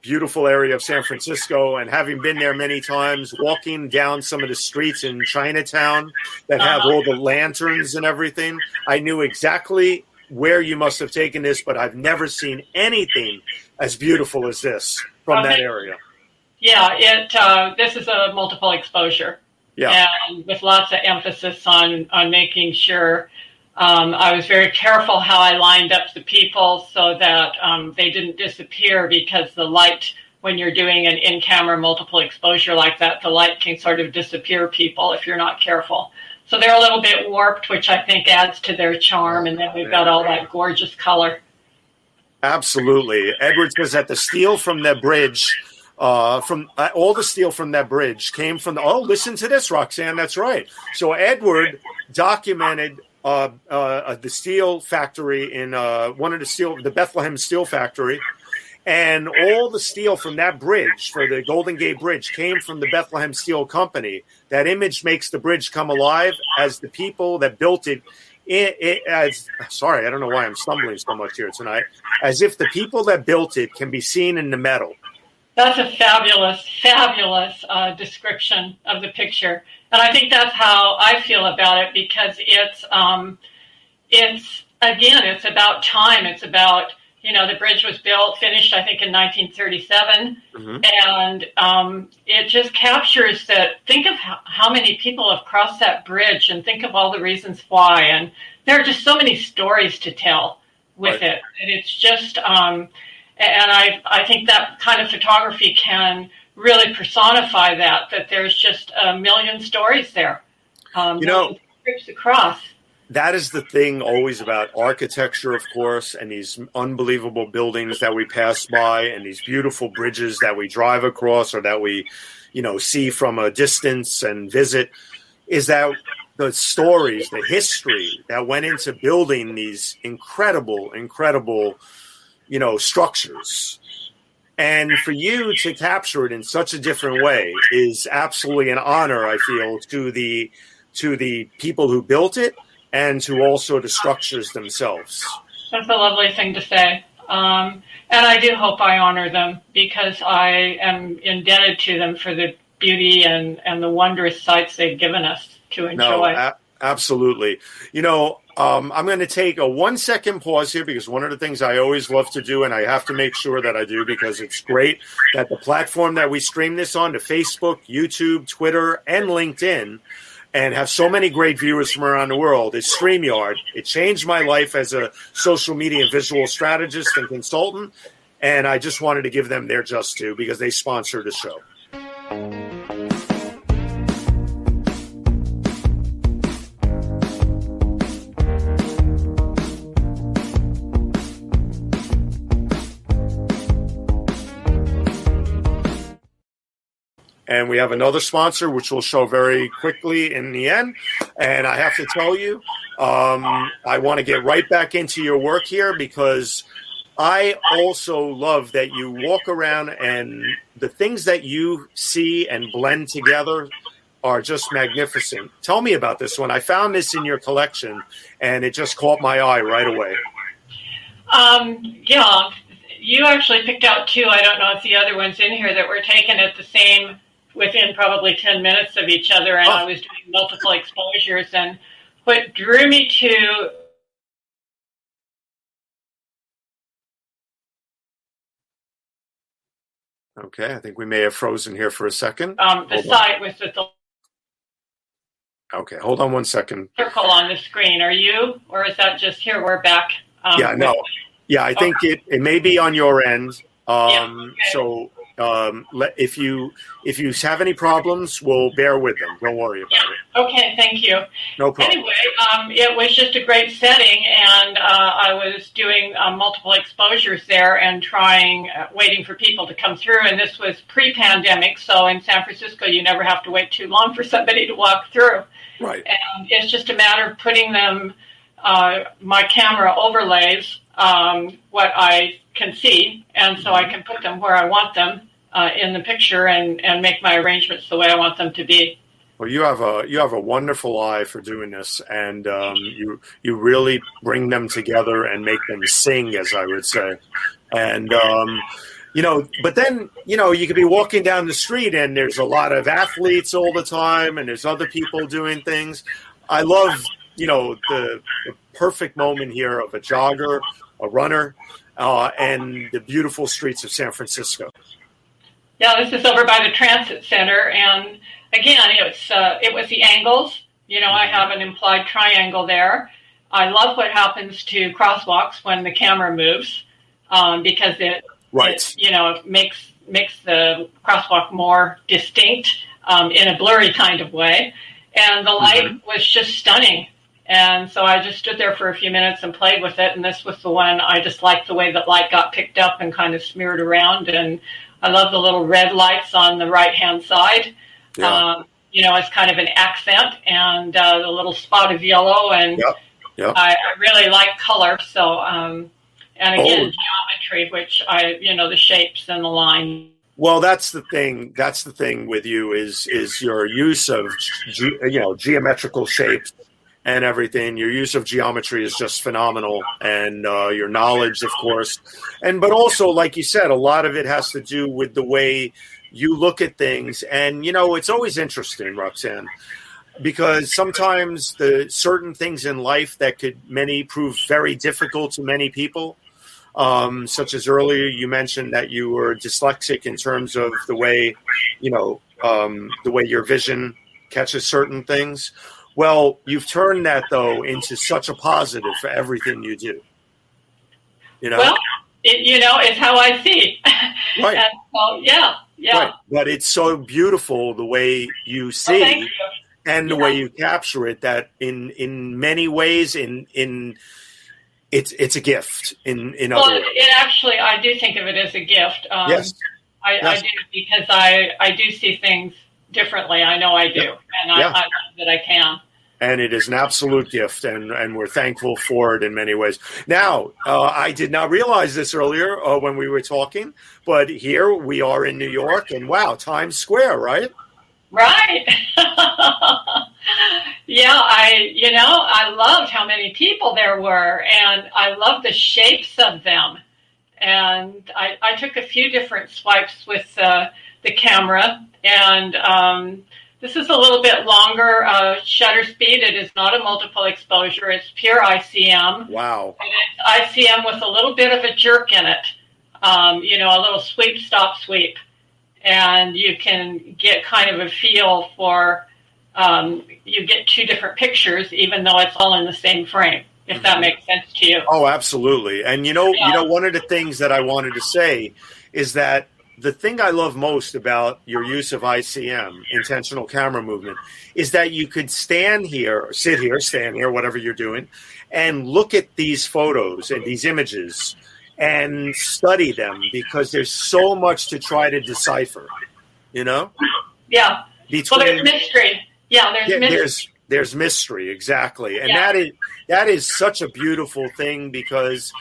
beautiful area of San Francisco, and having been there many times, walking down some of the streets in Chinatown that have all the lanterns and everything, I knew exactly where you must have taken this, but I've never seen anything as beautiful as this from that area. Yeah, this is a multiple exposure. Yeah. And with lots of emphasis on making sure. I was very careful how I lined up the people so that they didn't disappear, because the light, when you're doing an in-camera multiple exposure like that, the light can sort of disappear people if you're not careful. So they're a little bit warped, which I think adds to their charm. And then we've got all that gorgeous color. Absolutely. Edward says that the steel from the bridge, all the steel from that bridge came from listen to this, Roxanne. That's right. So Edward documented the steel factory in the Bethlehem Steel Factory, and all the steel from that bridge for the Golden Gate Bridge came from the Bethlehem Steel Company. That image makes the bridge come alive as the people that built it. Sorry, I don't know why I'm stumbling so much here tonight. As if the people that built it can be seen in the metal. That's a fabulous, fabulous description of the picture. And I think that's how I feel about it, because it's about time. It's about, the bridge was finished, I think, in 1937. Mm-hmm. And it just captures that. Think of how many people have crossed that bridge, and think of all the reasons why. And there are just so many stories to tell with it. And it's just, and I think that kind of photography can really personify that there's just a million stories there. Trips across. That is the thing always about architecture, of course, and these unbelievable buildings that we pass by, and these beautiful bridges that we drive across, or that we, see from a distance and visit, is that the stories, the history that went into building these incredible, structures. And for you to capture it in such a different way is absolutely an honor, I feel, to the people who built it, and to also the structures themselves. That's a lovely thing to say. And I do hope I honor them, because I am indebted to them for the beauty and the wondrous sights they've given us to enjoy. No, absolutely. I'm going to take a 1-second pause here, because one of the things I always love to do, and I have to make sure that I do, because it's great that the platform that we stream this on, to Facebook, YouTube, Twitter, and LinkedIn, and have so many great viewers from around the world, is StreamYard. It changed my life as a social media and visual strategist and consultant, and I just wanted to give them their just due, because they sponsor the show. And we have another sponsor, which we'll show very quickly in the end. And I have to tell you, I want to get right back into your work here, because I also love that you walk around and the things that you see and blend together are just magnificent. Tell me about this one. I found this in your collection, and it just caught my eye right away. Yeah, you actually picked out two. I don't know if the other one's in here, that were taken at the same, within probably 10 minutes of each other, and I was doing multiple exposures. And what drew me to Okay, I think we may have frozen here for a second. The site was with the Okay, hold on 1 second. circle on the screen. Are you, or is that just here? We're back. Yeah, I think it may be on your end. Okay. So if you have any problems, we'll bear with them. Don't worry about it. Okay, thank you. No problem. Anyway, it was just a great setting, and I was doing multiple exposures there and waiting for people to come through. And this was pre-pandemic, so in San Francisco, you never have to wait too long for somebody to walk through. Right. And it's just a matter of putting them, my camera overlays what I can see, and so I can put them where I want them in the picture and make my arrangements the way I want them to be. Well, you have a wonderful eye for doing this, and you really bring them together and make them sing, as I would say. And but then you could be walking down the street and there's a lot of athletes all the time, and there's other people doing things. I love the perfect moment here of a jogger, a runner, and the beautiful streets of San Francisco. Yeah, this is over by the Transit Center, and again, it was the angles. I have an implied triangle there. I love what happens to crosswalks when the camera moves, because it makes the crosswalk more distinct in a blurry kind of way. And the light was just stunning. And so I just stood there for a few minutes and played with it. And this was the one I just liked the way that light got picked up and kind of smeared around. And I love the little red lights on the right-hand side. Yeah. As kind of an accent, and the little spot of yellow. And I really like color. So, and again, geometry, which the shapes and the line. Well, that's the thing. That's the thing with you is your use of geometrical shapes and everything. Your use of geometry is just phenomenal, and your knowledge, of course, but also, like you said, a lot of it has to do with the way you look at things. And it's always interesting, Roxanne, because sometimes the certain things in life that could prove very difficult to many people. Such as earlier you mentioned that you were dyslexic in terms of the way, the way your vision catches certain things. Well, you've turned that, though, into such a positive for everything you do. Well, it's how I see. Right. And so, yeah. Right. But it's so beautiful the way you see thank you. And the way you capture it, that in many ways, it's a gift in other ways. It actually, I do think of it as a gift. Yes. I do, because I do see things differently. I know I do. And I love that I can. And it is an absolute gift, and we're thankful for it in many ways. Now, I did not realize this earlier when we were talking, but here we are in New York, and wow, Times Square, right? Right. Yeah, I loved how many people there were, and I loved the shapes of them. And I took a few different swipes with the camera, and this is a little bit longer shutter speed. It is not a multiple exposure. It's pure ICM. Wow. And it's ICM with a little bit of a jerk in it, a little sweep, stop, sweep. And you can get kind of a feel for, you get two different pictures, even though it's all in the same frame, if that makes sense to you. Oh, absolutely. And, one of the things that I wanted to say is that the thing I love most about your use of ICM, intentional camera movement, is that you could stand here, whatever you're doing, and look at these photos and these images and study them, because there's so much to try to decipher, Yeah. Between, there's mystery. Yeah, mystery. There's mystery, exactly. And that is such a beautiful thing, because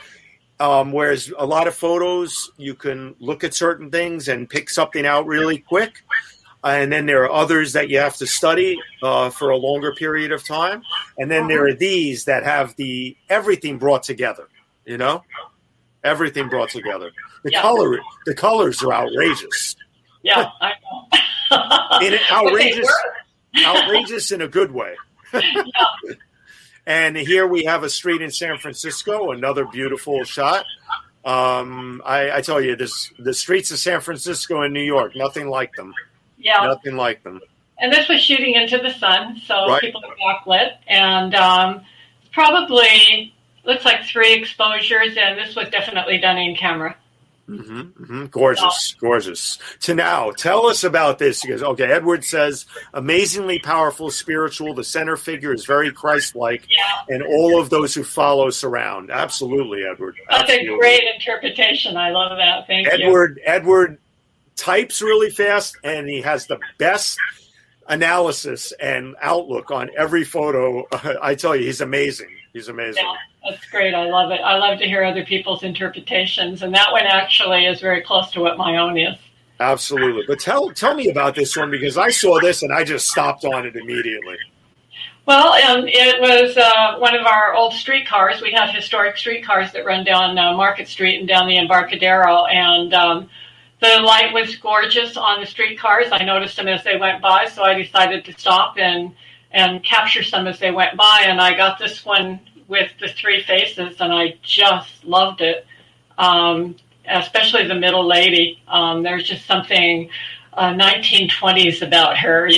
whereas a lot of photos, you can look at certain things and pick something out really quick. And then there are others that you have to study for a longer period of time. And then there are these that have everything brought together, everything brought together. The colors are outrageous. Yeah, I know. Outrageous in a good way. Yeah. And here we have a street in San Francisco, another beautiful shot. I tell you, the streets of San Francisco and New York, nothing like them. Yeah. Nothing like them. And this was shooting into the sun, so people are backlit. And probably looks like 3 exposures, and this was definitely done in camera. Gorgeous. To now, tell us about this. Because Edward says, amazingly powerful, spiritual. The center figure is very Christ-like, and all of those who follow surround. Absolutely, Edward. That's a great interpretation. I love that. Thank you. Edward types really fast, and he has the best analysis and outlook on every photo. I tell you, he's amazing. Yeah, That's great. I love it. I love to hear other people's interpretations. And that one actually is very close to what my own is. Absolutely. But tell me about this one, because I saw this and I just stopped on it immediately. Well, it was one of our old streetcars. We have historic streetcars that run down Market Street and down the Embarcadero. And the light was gorgeous on the streetcars. I noticed them as they went by, so I decided to stop and capture some as they went by. And I got this one with the three faces, and I just loved it, especially the middle lady. There's just something 1920s about her,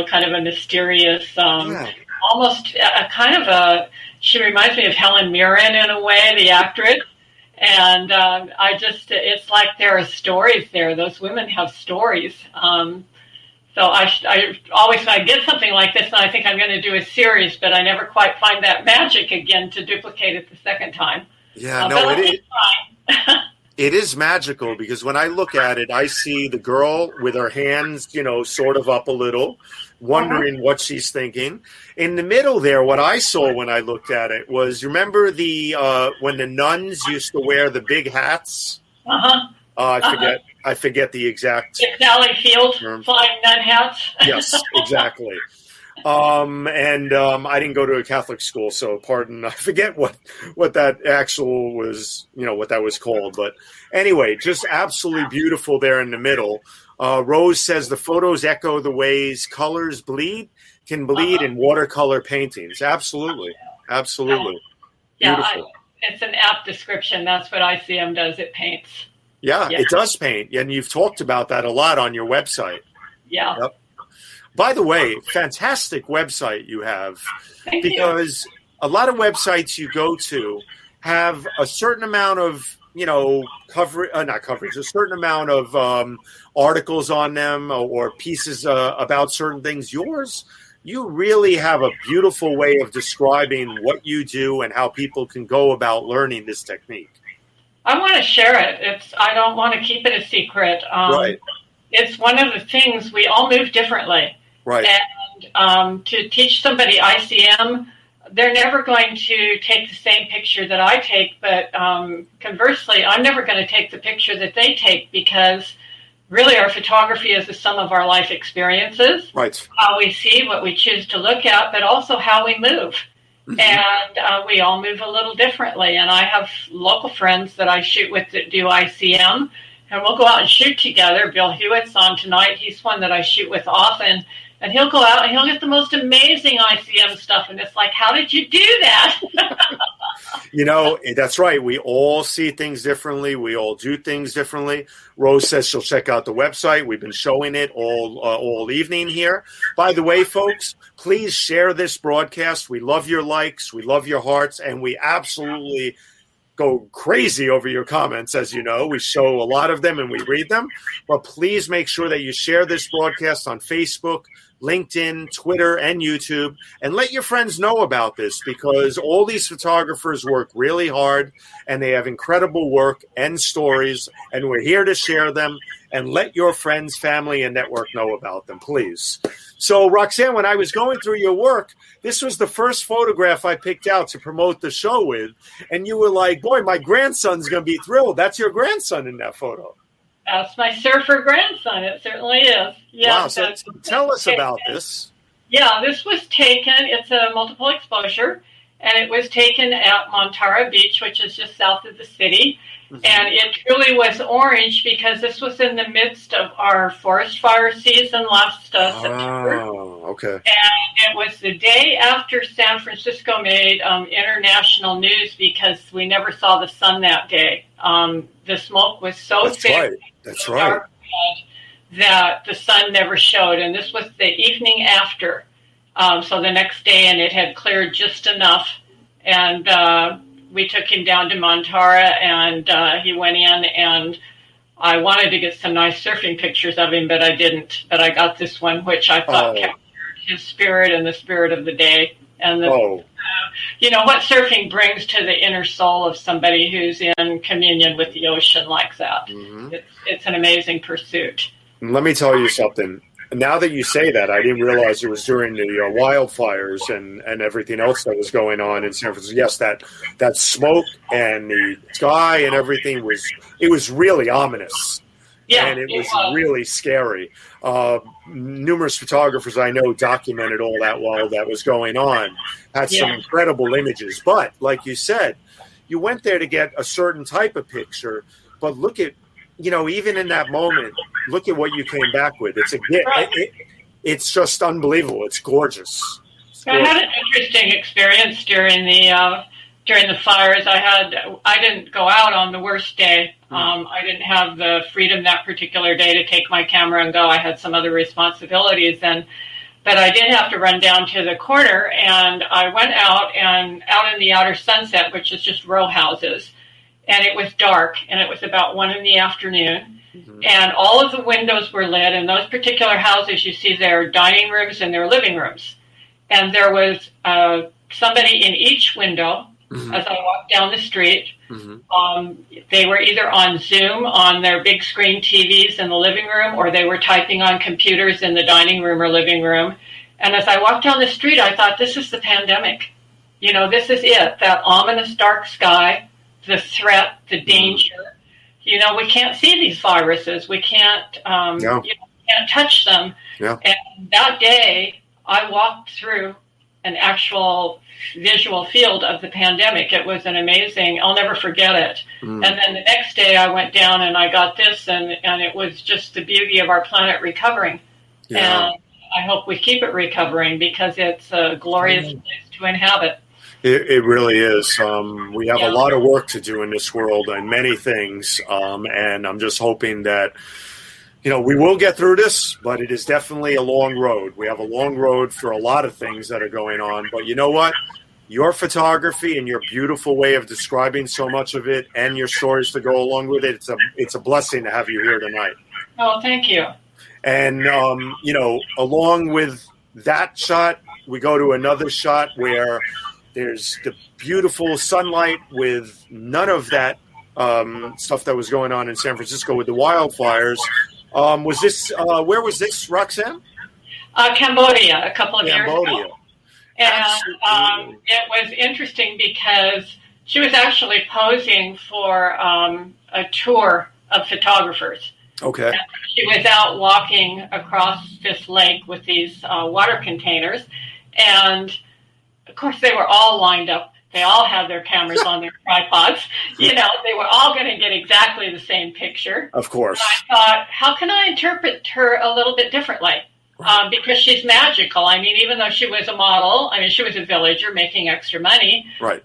kind of a mysterious, almost she reminds me of Helen Mirren in a way, the actress. And it's like there are stories there. Those women have stories. So I always, when I get something like this, and I think I'm going to do a series, but I never quite find that magic again to duplicate it the second time. Yeah, no, it is magical, because when I look at it, I see the girl with her hands, sort of up a little, wondering what she's thinking. In the middle there, what I saw when I looked at it was, remember when the nuns used to wear the big hats? I forget the exact Sally Field flying nun hats. Yes, exactly. I didn't go to a Catholic school, so pardon. I forget what that actual was, what that was called. But anyway, just absolutely beautiful there in the middle. Rose says the photos echo the ways colors can bleed in watercolor paintings. Absolutely. Absolutely. Beautiful. It's an apt description. That's what ICM does. It paints. Yeah, it does paint. And you've talked about that a lot on your website. Yeah. Yep. By the way, fantastic website you have. Thank because you. A lot of websites you go to have a certain amount of, not coverage, a certain amount of articles on them or pieces about certain things. Yours, you really have a beautiful way of describing what you do and how people can go about learning this technique. I want to share it. I don't want to keep it a secret. Right. It's one of the things, we all move differently. Right. And to teach somebody ICM, they're never going to take the same picture that I take, but conversely, I'm never going to take the picture that they take, because really our photography is the sum of our life experiences, right? How we see, what we choose to look at, but also how we move. Mm-hmm. And we all move a little differently. And I have local friends that I shoot with that do ICM, and we'll go out and shoot together. Bill Hewitt's on tonight. He's one that I shoot with often. And he'll go out and he'll get the most amazing ICM stuff. And it's like, how did you do that? That's right. We all see things differently. We all do things differently. Rose says she'll check out the website. We've been showing it all evening here. By the way, folks, please share this broadcast. We love your likes. We love your hearts. And we absolutely go crazy over your comments. As you know, we show a lot of them and we read them. But please make sure that you share this broadcast on Facebook, LinkedIn, Twitter, and YouTube, and let your friends know about this, because all these photographers work really hard and they have incredible work and stories, and we're here to share them, and let your friends, family, and network know about them, please. So, Roxanne, when I was going through your work, this was the first photograph I picked out to promote the show with, and you were like, boy, my grandson's going to be thrilled. That's your grandson in that photo. That's my surfer grandson. It certainly is. Yeah. Wow. So tell us about this. Yeah, this was taken. It's a multiple exposure, and it was taken at Montara Beach, which is just south of the city. Mm-hmm. And it truly was orange because this was in the midst of our forest fire season last September. Oh, okay. And it was the day after San Francisco made international news because we never saw the sun that day. The smoke was so thick. That's right. That the sun never showed. And this was the evening after. So the next day, and it had cleared just enough. And we took him down to Montara, and he went in, and I wanted to get some nice surfing pictures of him, but I didn't. But I got this one, which I thought captured his spirit and the spirit of the day. And what surfing brings to the inner soul of somebody who's in communion with the ocean like that. Mm-hmm. It's an amazing pursuit. Let me tell you something. Now that you say that, I didn't realize it was during the wildfires and everything else that was going on in San Francisco. Yes, that smoke and the sky and everything was really ominous. Yeah, and it was really scary. Numerous photographers I know documented all that while that was going on, had some incredible images. But like you said, you went there to get a certain type of picture, but look at, even in that moment, look at what you came back with. It's a gift. It's just unbelievable. It's gorgeous. I had an interesting experience during the fires. I didn't go out on the worst day. I didn't have the freedom that particular day to take my camera and go. I had some other responsibilities but I did have to run down to the corner, and I went out in the outer Sunset, which is just row houses. And it was dark, and it was about 1 p.m. And all of the windows were lit. And those particular houses, you see their dining rooms and their living rooms. And there was somebody in each window as I walked down the street. They were either on Zoom on their big screen TVs in the living room, or they were typing on computers in the dining room or living room. And as I walked down the street, I thought, this is the pandemic. This is it, that ominous dark sky, the threat, the danger. We can't see these viruses. We can't, can't touch them. Yeah. And that day, I walked through an actual visual field of the pandemic. It was an amazing, I'll never forget it. And then the next day I went down and I got this, and it was just the beauty of our planet recovering. Yeah. And I hope we keep it recovering, because it's a glorious place to inhabit. It really is. We have a lot of work to do in this world and many things. And I'm just hoping that, we will get through this, but it is definitely a long road. We have a long road for a lot of things that are going on. But you know what? Your photography and your beautiful way of describing so much of it, and your stories to go along with it, it's a blessing to have you here tonight. Oh, thank you. And, along with that shot, we go to another shot where there's the beautiful sunlight with none of that stuff that was going on in San Francisco with the wildfires. Was this where was this, Roxanne? Cambodia, a couple of years ago. And it was interesting because she was actually posing for a tour of photographers. Okay. And she was out walking across this lake with these water containers, and of course they were all lined up. They all had their cameras on their tripods. They were all going to get exactly the same picture. Of course. And I thought, how can I interpret her a little bit differently? Because she's magical. I mean, even though she was a model, she was a villager making extra money. Right.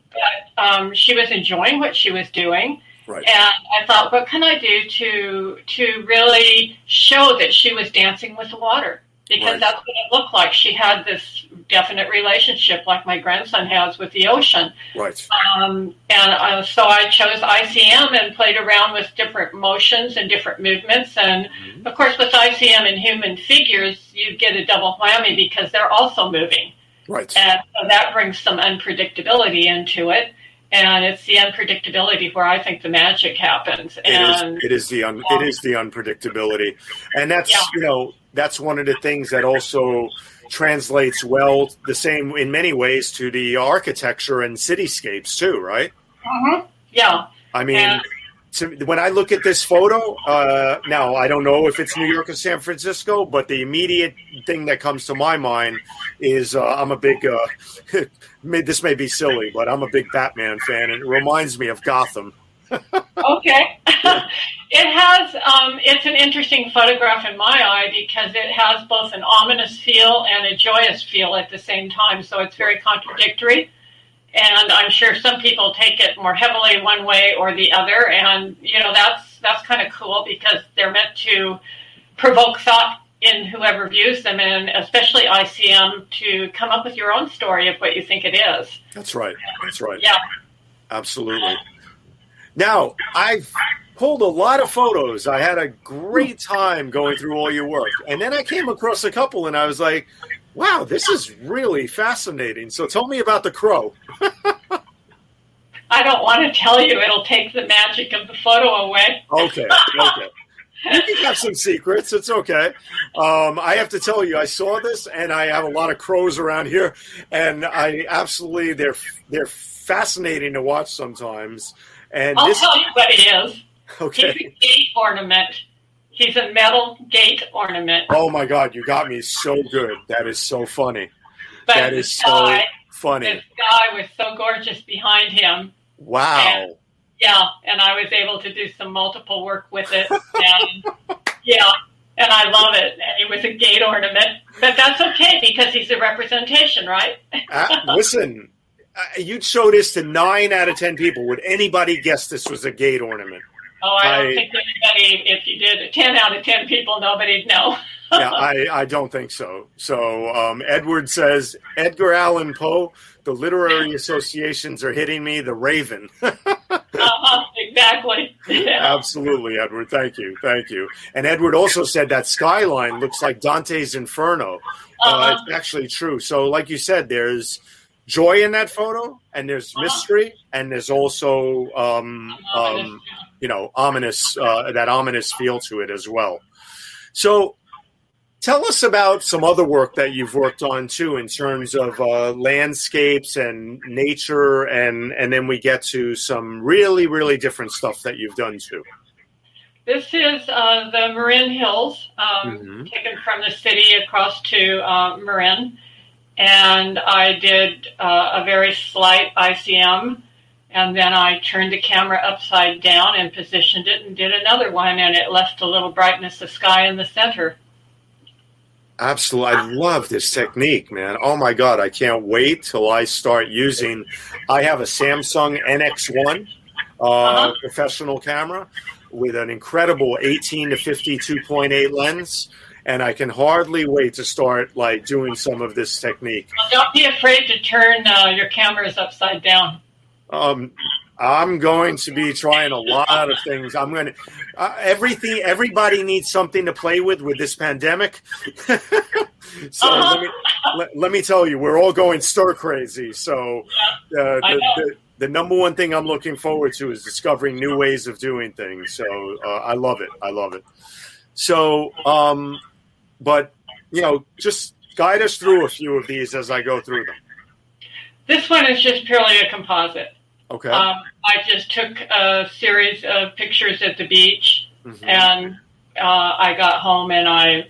But she was enjoying what she was doing. Right. And I thought, what can I do to really show that she was dancing with the water? Because that's what it looked like. She had this definite relationship like my grandson has with the ocean. Right. So I chose ICM and played around with different motions and different movements. And, of course, with ICM and human figures, you get a double whammy because they're also moving. Right. And so that brings some unpredictability into it. And it's the unpredictability where I think the magic happens. And it is the unpredictability. And that's, that's one of the things that also translates well the same in many ways to the architecture and cityscapes too, right? Yeah. I mean, when I look at this photo, now I don't know if it's New York or San Francisco, but the immediate thing that comes to my mind is I'm a big, this may be silly, but I'm a big Batman fan, and it reminds me of Gotham. Okay. It has, it's an interesting photograph in my eye because it has both an ominous feel and a joyous feel at the same time. So it's very contradictory. And I'm sure some people take it more heavily one way or the other. And, that's kind of cool because they're meant to provoke thought in whoever views them, and especially ICM, to come up with your own story of what you think it is. That's right. Yeah. Absolutely. Now, I've pulled a lot of photos. I had a great time going through all your work. And then I came across a couple, and I was like, wow, this is really fascinating. So tell me about the crow. I don't want to tell you. It'll take the magic of the photo away. Okay. You can have some secrets. It's okay. I have to tell you, I saw this, and I have a lot of crows around here, and I absolutely they're fascinating to watch sometimes. And I'll tell you what he is. Okay. He's a gate ornament. He's a metal gate ornament. Oh my God, you got me so good. That is so funny. But that is so funny. This guy was so gorgeous behind him. Wow. And I was able to do some multiple work with it. And I love it. And he was a gate ornament. But that's okay because he's a representation, right? Listen, you'd show this to 9 out of 10 people. Would anybody guess this was a gate ornament? Oh, I don't think anybody, if you did 10 out of 10 people, nobody'd know. I don't think so. So Edward says, Edgar Allan Poe, the literary associations are hitting me, the Raven. Exactly. Yeah. Absolutely, Edward. Thank you. And Edward also said that skyline looks like Dante's Inferno. It's actually true. So like you said, there's joy in that photo, and there's mystery, and there's also ominous, that ominous feel to it as well. So tell us about some other work that you've worked on too, in terms of landscapes and nature, and then we get to some really, really different stuff that you've done too. This is the Marin Hills, taken from the city across to Marin. And I did a very slight ICM, and then I turned the camera upside down and positioned it and did another one, and it left a little brightness of sky in the center. Absolutely. I love this technique, man. Oh, my God. I can't wait till I start using. I have a Samsung NX1 professional camera with an incredible 18 to 52.8 lens. And I can hardly wait to start doing some of this technique. Well, don't be afraid to turn your cameras upside down. I'm going to be trying a lot of things. I'm going to everything. Everybody needs something to play with this pandemic. So let me tell you, we're all going stir crazy. So the number one thing I'm looking forward to is discovering new ways of doing things. So I love it. So. But, just guide us through a few of these as I go through them. This one is just purely a composite. Okay. I just took a series of pictures at the beach, and I got home and I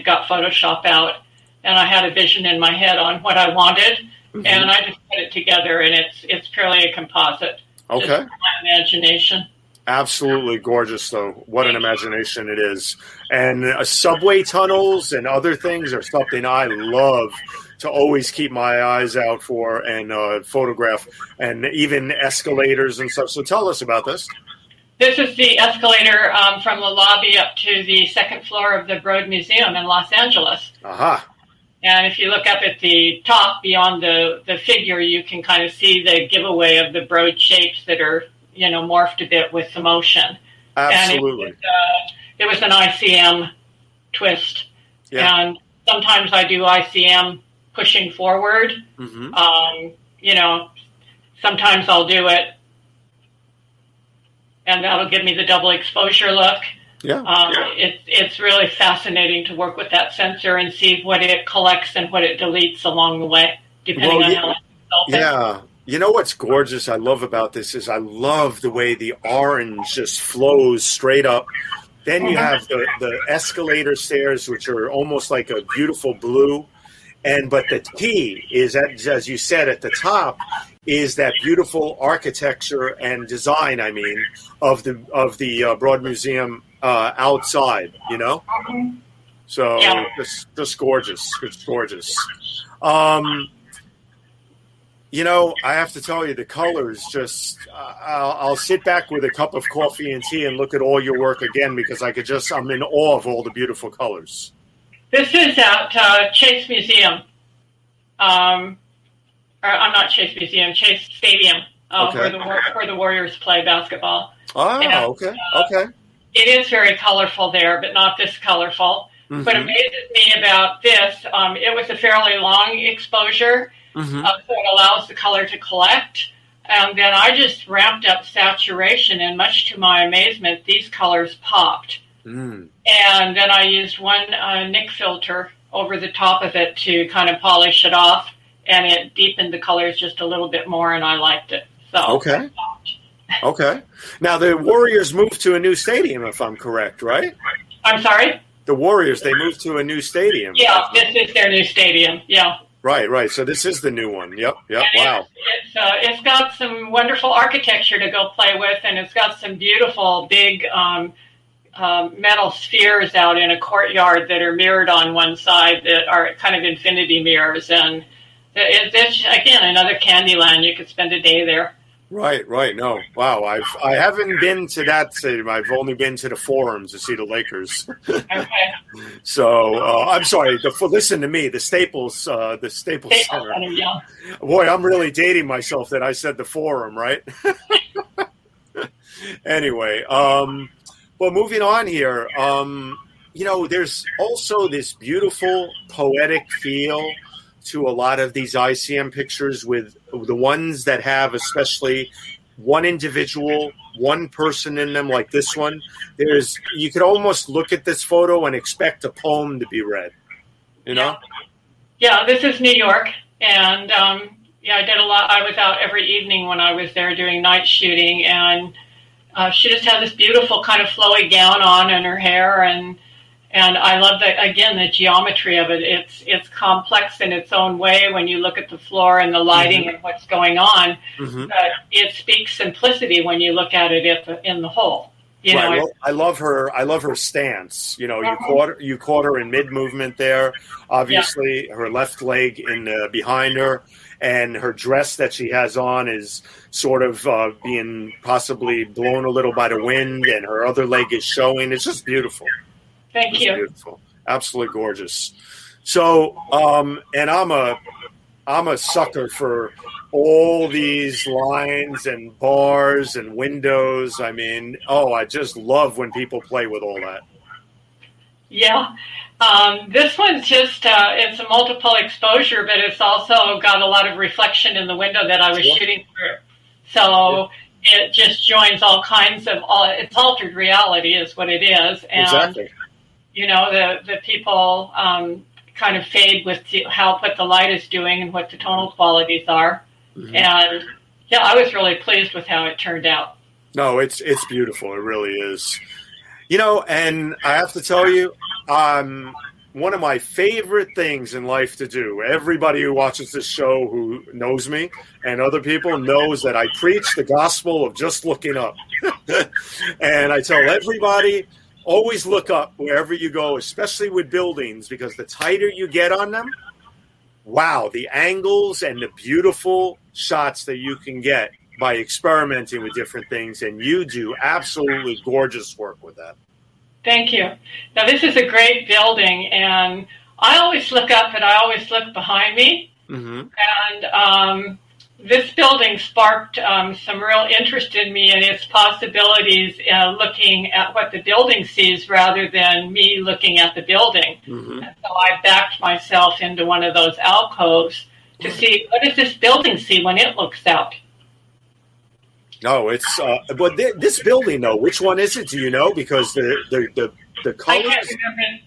got Photoshop out, and I had a vision in my head on what I wanted, and I just put it together, and it's purely a composite. Okay. Just my imagination. Absolutely gorgeous, though. What an imagination it is. And subway tunnels and other things are something I love to always keep my eyes out for and photograph, and even escalators and stuff. So tell us about this. This is the escalator from the lobby up to the second floor of the Broad Museum in Los Angeles. And if you look up at the top beyond the figure, you can kind of see the giveaway of the Broad shapes that are morphed a bit with the motion. Absolutely. And it was an ICM twist. Yeah. And sometimes I do ICM pushing forward. Sometimes I'll do it, and that'll give me the double exposure look. It's really fascinating to work with that sensor and see what it collects and what it deletes along the way, depending on how it's developing. Yeah. You know what's gorgeous I love about this is I love the way the orange just flows straight up. Then you have the escalator stairs, which are almost like a beautiful blue. But the key is, as you said, at the top is that beautiful architecture and design, of the Broad Museum outside, So just gorgeous. It's gorgeous. I have to tell you, the colors just, I'll sit back with a cup of coffee and tea and look at all your work again because I'm in awe of all the beautiful colors. This is at Chase Museum. I'm not Chase Museum, Chase Stadium, where the Warriors play basketball. Okay. It is very colorful there, but not this colorful. What amazes me about this, it was a fairly long exposure. So it allows the color to collect. And then I just ramped up saturation, and much to my amazement, these colors popped. Mm. And then I used one Nick filter over the top of it to kind of polish it off, and it deepened the colors just a little bit more, and I liked it. So Okay. Okay. Now the Warriors moved to a new stadium, if I'm correct, right? I'm sorry? The Warriors, they moved to a new stadium. Yeah, this is their new stadium. Yeah. Right. So this is the new one. Yep. And Wow. It's got some wonderful architecture to go play with, and it's got some beautiful big metal spheres out in a courtyard that are mirrored on one side that are kind of infinity mirrors. And it's, again, another Candyland. You could spend a day there. Right. No. Wow. I haven't been to that stadium. I've only been to the Forum to see the Lakers. Okay. So I'm sorry. Listen to me. The Staples Center. Yeah. Boy, I'm really dating myself that I said the Forum, right? Anyway, well, moving on here. There's also this beautiful poetic feel to a lot of these ICM pictures, with the ones that have especially one individual, one person in them, like this one. You could almost look at this photo and expect a poem to be read, you know? Yeah, this is New York. And I did a lot. I was out every evening when I was there doing night shooting. And she just had this beautiful kind of flowy gown on, and her hair, and I love the geometry of it. It's complex in its own way when you look at the floor and the lighting mm-hmm. and what's going on. Mm-hmm. But it speaks simplicity when you look at it in the whole. Well, I love her stance. You caught her in mid movement there. Obviously, her left leg behind her, and her dress that she has on is sort of being possibly blown a little by the wind, and her other leg is showing. It's just beautiful. Thank you. Beautiful, absolutely gorgeous. So, and I'm a sucker for all these lines and bars and windows. I mean, I just love when people play with all that. Yeah. This one's just, it's a multiple exposure, but it's also got a lot of reflection in the window that I was shooting through. So it just joins all kinds of, it's altered reality is what it is. And, exactly. The people kind of fade with what the light is doing and what the tonal qualities are. Mm-hmm. And I was really pleased with how it turned out. No, it's beautiful. It really is. And I have to tell you, one of my favorite things in life to do, everybody who watches this show who knows me and other people knows that I preach the gospel of just looking up. And I tell everybody, always look up wherever you go, especially with buildings, because the tighter you get on them, wow, the angles and the beautiful shots that you can get by experimenting with different things, and you do absolutely gorgeous work with that. Thank you. Now, this is a great building, and I always look up, but I always look behind me. Mm-hmm. And this building sparked some real interest in me and its possibilities, looking at what the building sees rather than me looking at the building. Mm-hmm. And so I backed myself into one of those alcoves to see, what does this building see when it looks out? No, it's but this building though. Which one is it? Do you know? Because the colors.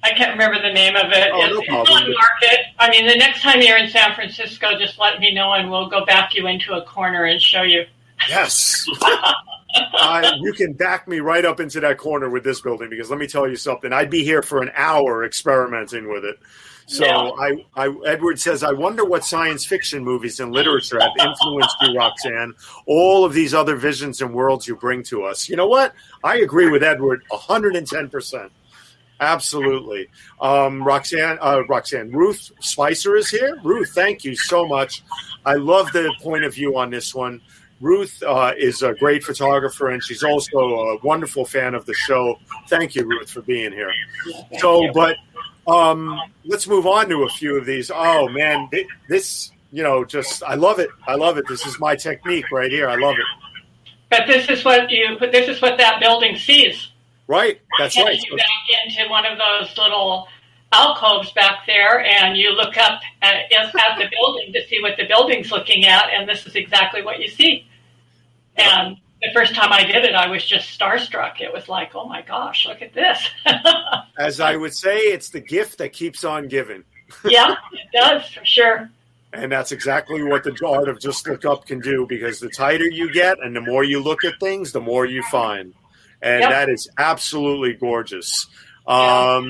I can't remember the name of it. It's on Market. I mean, the next time you're in San Francisco, just let me know, and we'll go back you into a corner and show you. Yes. You can back me right up into that corner with this building, because let me tell you something. I'd be here for an hour experimenting with it. So yeah. Edward says, I wonder what science fiction movies and literature have influenced you, Roxanne. All of these other visions and worlds you bring to us. You know what? I agree with Edward 110%. Absolutely. Roxanne, Ruth Spicer is here. Ruth, thank you so much. I love the point of view on this one. Ruth is a great photographer, and she's also a wonderful fan of the show. Thank you, Ruth, for being here. Let's move on to a few of these. Oh man, this, I love it. I love it. This is my technique right here. I love it. But this is what that building sees. Right. That's right. You back into one of those little alcoves back there, and you look up at the building to see what the building's looking at, and this is exactly what you see. And the first time I did it, I was just starstruck. It was like, oh my gosh, look at this. As I would say, it's the gift that keeps on giving. Yeah, it does, for sure. And that's exactly what the art of Just Look Up can do, because the tighter you get and the more you look at things, the more you find. And Yep. that is absolutely gorgeous. Yeah.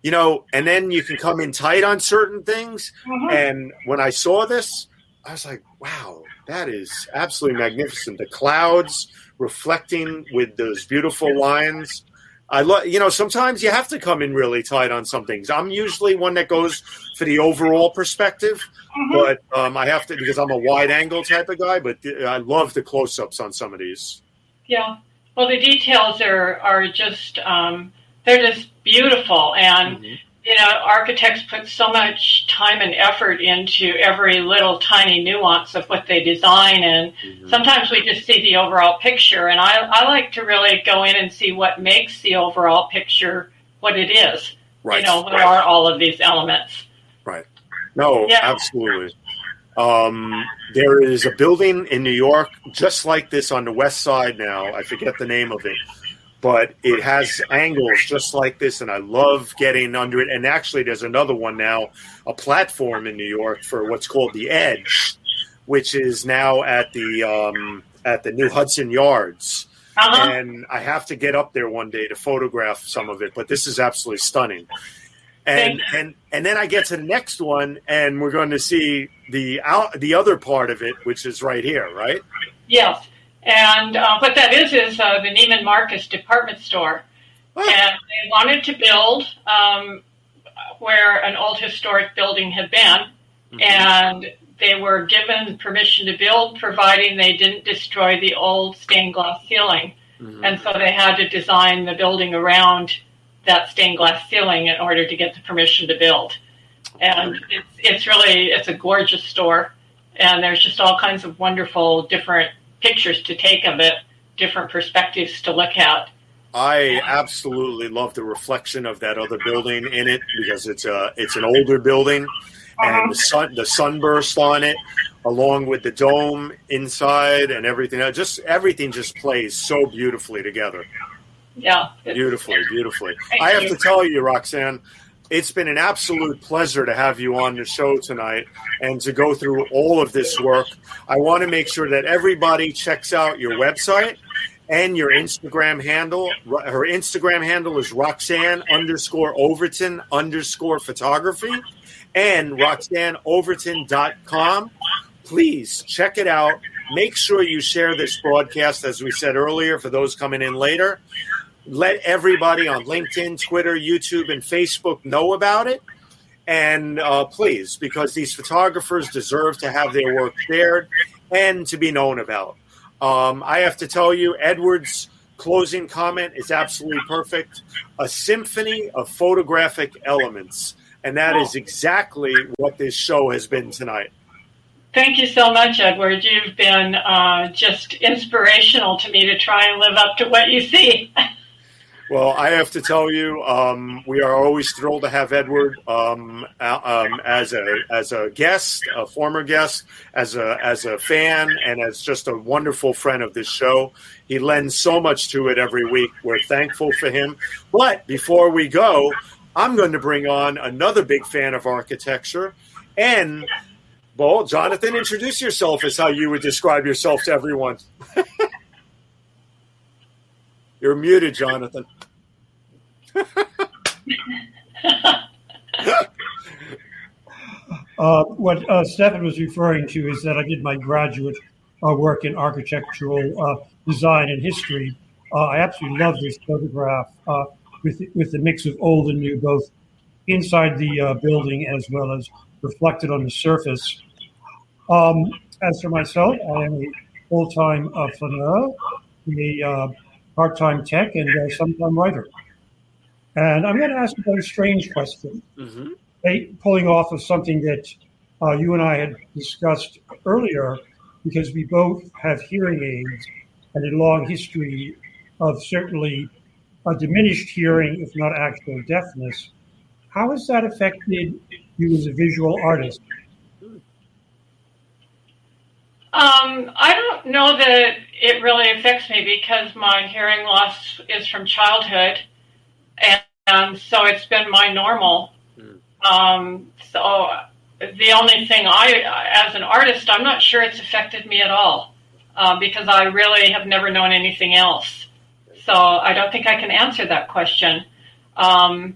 You know, and then you can come in tight on certain things. Mhm. And when I saw this, I was like, wow, that is absolutely magnificent. The clouds reflecting with those beautiful lines. I love, you know, sometimes you have to come in really tight on some things. I'm usually one that goes for the overall perspective, Mhm. but I have to, because I'm a wide angle type of guy, but I love the close ups on some of these. Yeah. Well, the details are just they're just beautiful, and Mhm. you know, architects put so much time and effort into every little tiny nuance of what they design, and sometimes we just see the overall picture. And I like to really go in and see what makes the overall picture what it is. Right. You know, what are all of these elements? Right. No, Yeah. absolutely. There is a building in New York just like this on the west side now. I forget the name of it, but it has angles just like this, and I love getting under it. And actually, there's another one now, a platform in New York for what's called the Edge, which is now at the New Hudson Yards. Uh-huh. And I have to get up there one day to photograph some of it, but this is absolutely stunning. And then I get to the next one, and we're going to see the other part of it, which is right here, right? Yes. And what that is the Neiman Marcus department store. Oh. And they wanted to build where an old historic building had been. Mhm. And they were given permission to build, providing they didn't destroy the old stained glass ceiling. Mhm. And so they had to design the building around that stained glass ceiling in order to get the permission to build. And it's a gorgeous store. And there's just all kinds of wonderful different pictures to take of it, different perspectives to look at. I absolutely love the reflection of that other building in it, because it's an older building, and the sunburst on it, along with the dome inside and everything. Everything just plays so beautifully together. Yeah. Beautifully. Thank I have you. to tell you, Roxanne, it's been an absolute pleasure to have you on the show tonight and to go through all of this work. I want to make sure that everybody checks out your website and your Instagram handle. Her Instagram handle is Roxanne_Overton_photography and RoxanneOverton.com. Please check it out. Make sure you share this broadcast, as we said earlier, for those coming in later. Let everybody on LinkedIn, Twitter, YouTube, and Facebook know about it. And please, because these photographers deserve to have their work shared and to be known about. I have to tell you, Edward's closing comment is absolutely perfect. A symphony of photographic elements. And that is exactly what this show has been tonight. Thank you so much, Edward. You've been just inspirational to me to try and live up to what you see. Well, I have to tell you, we are always thrilled to have Edward as a guest, a former guest, as a fan, and as just a wonderful friend of this show. He lends so much to it every week. We're thankful for him. But before we go, I'm going to bring on another big fan of architecture. And, well, Jonathan, introduce yourself as how you would describe yourself to everyone. You're muted, Jonathan. What Stefan was referring to is that I did my graduate work in architectural design and history. I absolutely love this photograph with the mix of old and new, both inside the building as well as reflected on the surface. As for myself, I am a full-time flaneur, a part-time tech, and a sometime writer. And I'm going to ask a very strange question, pulling off of something that you and I had discussed earlier, because we both have hearing aids and a long history of certainly diminished hearing, if not actual deafness. How has that affected you as a visual artist? I don't know that it really affects me because my hearing loss is from childhood, and so it's been my normal. So the only thing as an artist, I'm not sure it's affected me at all because I really have never known anything else. So I don't think I can answer that question. I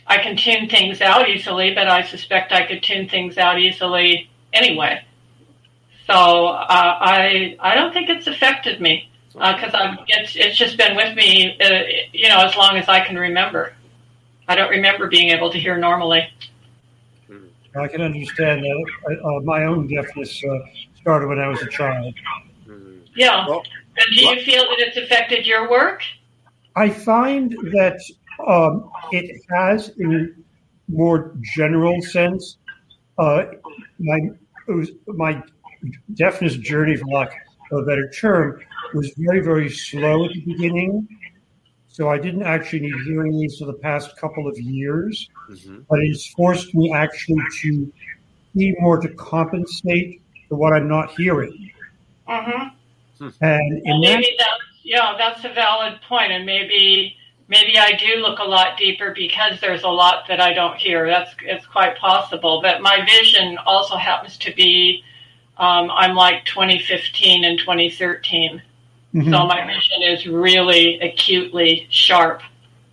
can tune things out easily, but I suspect I could tune things out easily anyway. So I don't think it's affected me because it's just been with me, as long as I can remember. I don't remember being able to hear normally. I can understand that. My own deafness started when I was a child. Yeah. Well, and do you feel that it's affected your work? I find that it has, in a more general sense. My deafness journey, for lack of a better term, was very, very slow at the beginning. So I didn't actually need hearing aids for the past couple of years, but it's forced me actually to be more to compensate for what I'm not hearing. And that's a valid point, and maybe I do look a lot deeper because there's a lot that I don't hear. It's quite possible, but my vision also happens to be I'm like 2015 and 2013. So my vision is really acutely sharp,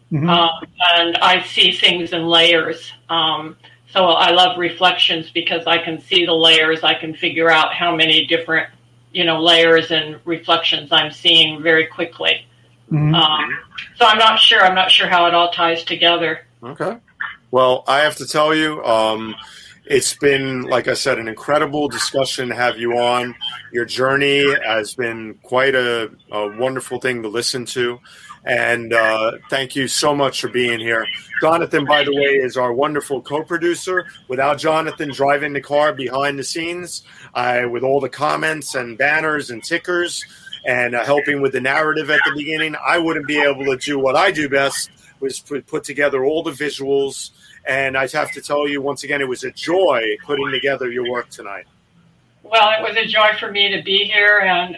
and I see things in layers. So I love reflections because I can see the layers. I can figure out how many different, layers and reflections I'm seeing very quickly. So I'm not sure how it all ties together. Okay. Well, I have to tell you, it's been, like I said, an incredible discussion to have you on. Your journey has been quite a wonderful thing to listen to. And thank you so much for being here. Jonathan, by the way, is our wonderful co-producer. Without Jonathan driving the car behind the scenes with all the comments and banners and tickers and helping with the narrative at the beginning, I wouldn't be able to do what I do best, was put together all the visuals. And I have to tell you, once again, it was a joy putting together your work tonight. Well, it was a joy for me to be here, and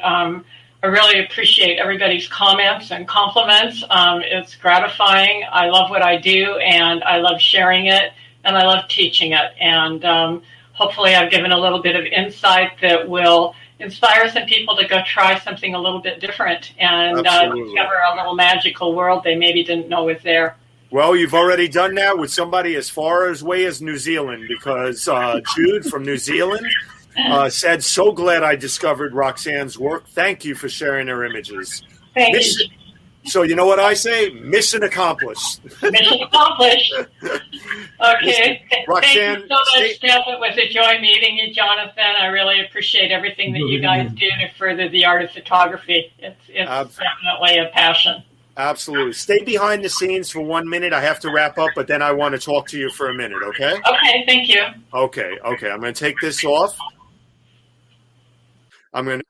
I really appreciate everybody's comments and compliments. It's gratifying. I love what I do, and I love sharing it, and I love teaching it. And hopefully I've given a little bit of insight that will inspire some people to go try something a little bit different and discover a little magical world they maybe didn't know was there. Well, you've already done that with somebody as far away as New Zealand, because Jude from New Zealand said, "So glad I discovered Roxanne's work. Thank you for sharing her images." Thank you. So you know what I say? Mission accomplished. Mission accomplished. Okay. Roxanne, thank you so much, Steph. It was a joy meeting you, Jonathan. I really appreciate everything that you guys do to further the art of photography. It's definitely a passion. Absolutely. Stay behind the scenes for 1 minute. I have to wrap up, but then I want to talk to you for a minute, okay? Okay, thank you. Okay. I'm going to take this off. I'm going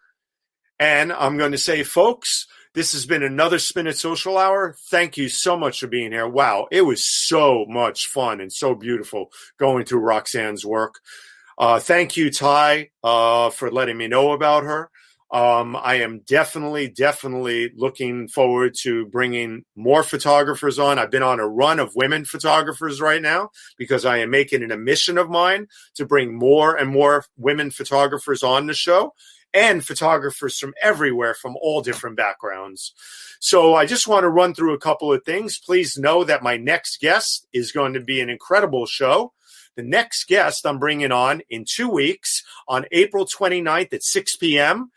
to say, folks, this has been another Spin It Social Hour. Thank you so much for being here. Wow, it was so much fun and so beautiful going through Roxanne's work. Thank you, Ty, for letting me know about her. I am definitely looking forward to bringing more photographers on. I've been on a run of women photographers right now because I am making it a mission of mine to bring more and more women photographers on the show, and photographers from everywhere, from all different backgrounds. So I just want to run through a couple of things. Please know that my next guest is going to be an incredible show. The next guest I'm bringing on in 2 weeks on April 29th at 6 p.m.,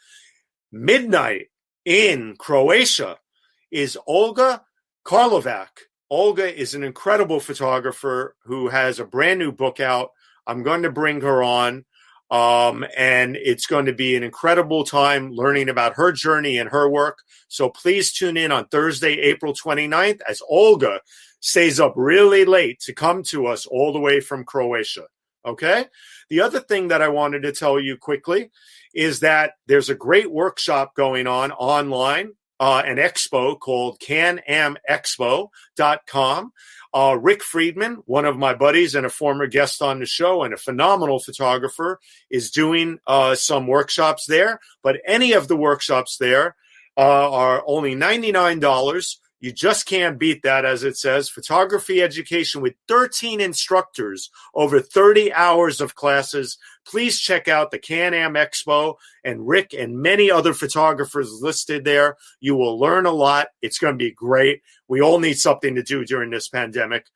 midnight in Croatia, is Olga Karlovac. Olga is an incredible photographer who has a brand new book out. I'm going to bring her on, and it's going to be an incredible time learning about her journey and her work. So please tune in on Thursday, April 29th, as Olga stays up really late to come to us all the way from Croatia. Okay? The other thing that I wanted to tell you quickly is that there's a great workshop going on online, an expo called canamexpo.com. Rick Friedman, one of my buddies and a former guest on the show and a phenomenal photographer, is doing some workshops there. But any of the workshops there are only $99. You just can't beat that, as it says. Photography education with 13 instructors over 30 hours of classes. Please check out the Can-Am Expo and Rick and many other photographers listed there. You will learn a lot. It's going to be great. We all need something to do during this pandemic.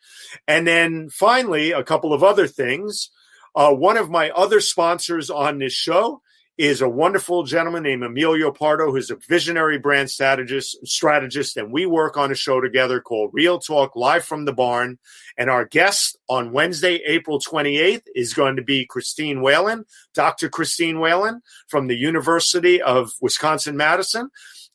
And then finally, a couple of other things. One of my other sponsors on this show is a wonderful gentleman named Emilio Pardo, who's a visionary brand strategist, and we work on a show together called Real Talk Live from the Barn. And our guest on Wednesday, April 28th, is going to be Christine Whalen, Dr. Christine Whalen from the University of Wisconsin-Madison.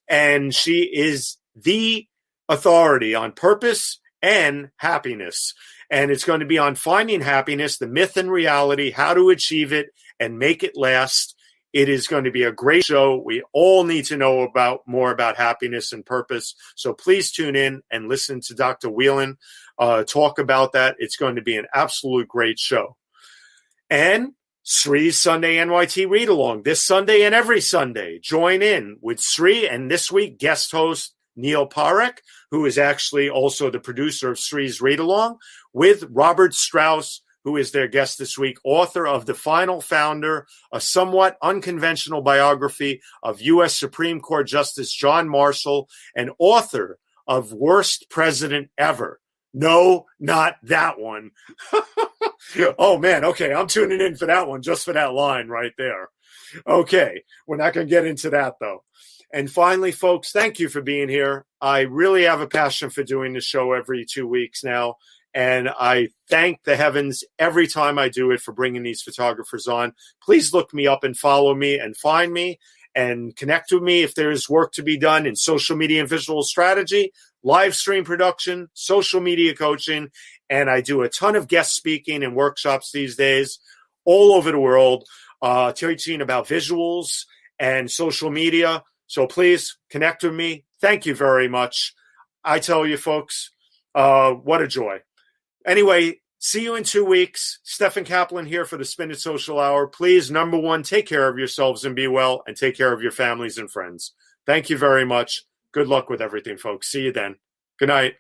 And she is the authority on purpose and happiness. And it's going to be on finding happiness, the myth and reality, how to achieve it and make it last. It is going to be a great show. We all need to know more about happiness and purpose. So please tune in and listen to Dr. Whelan talk about that. It's going to be an absolute great show. And Sri's Sunday NYT Read Along this Sunday and every Sunday. Join in with Sri and this week guest host Neil Parekh, who is actually also the producer of Sri's Read Along, with Robert Strauss, who is their guest this week, author of The Final Founder, a somewhat unconventional biography of U.S. Supreme Court Justice John Marshall, and author of Worst President Ever. No, not that one. Oh, man. Okay, I'm tuning in for that one, just for that line right there. Okay, we're not going to get into that, though. And finally, folks, thank you for being here. I really have a passion for doing the show every 2 weeks now. And I thank the heavens every time I do it for bringing these photographers on. Please look me up and follow me and find me and connect with me if there's work to be done in social media and visual strategy, live stream production, social media coaching. And I do a ton of guest speaking and workshops these days all over the world, teaching about visuals and social media. So please connect with me. Thank you very much. I tell you, folks, what a joy. Anyway, see you in 2 weeks. Stefan Kaplan here for the Spin It Social Hour. Please, number one, take care of yourselves and be well, and take care of your families and friends. Thank you very much. Good luck with everything, folks. See you then. Good night.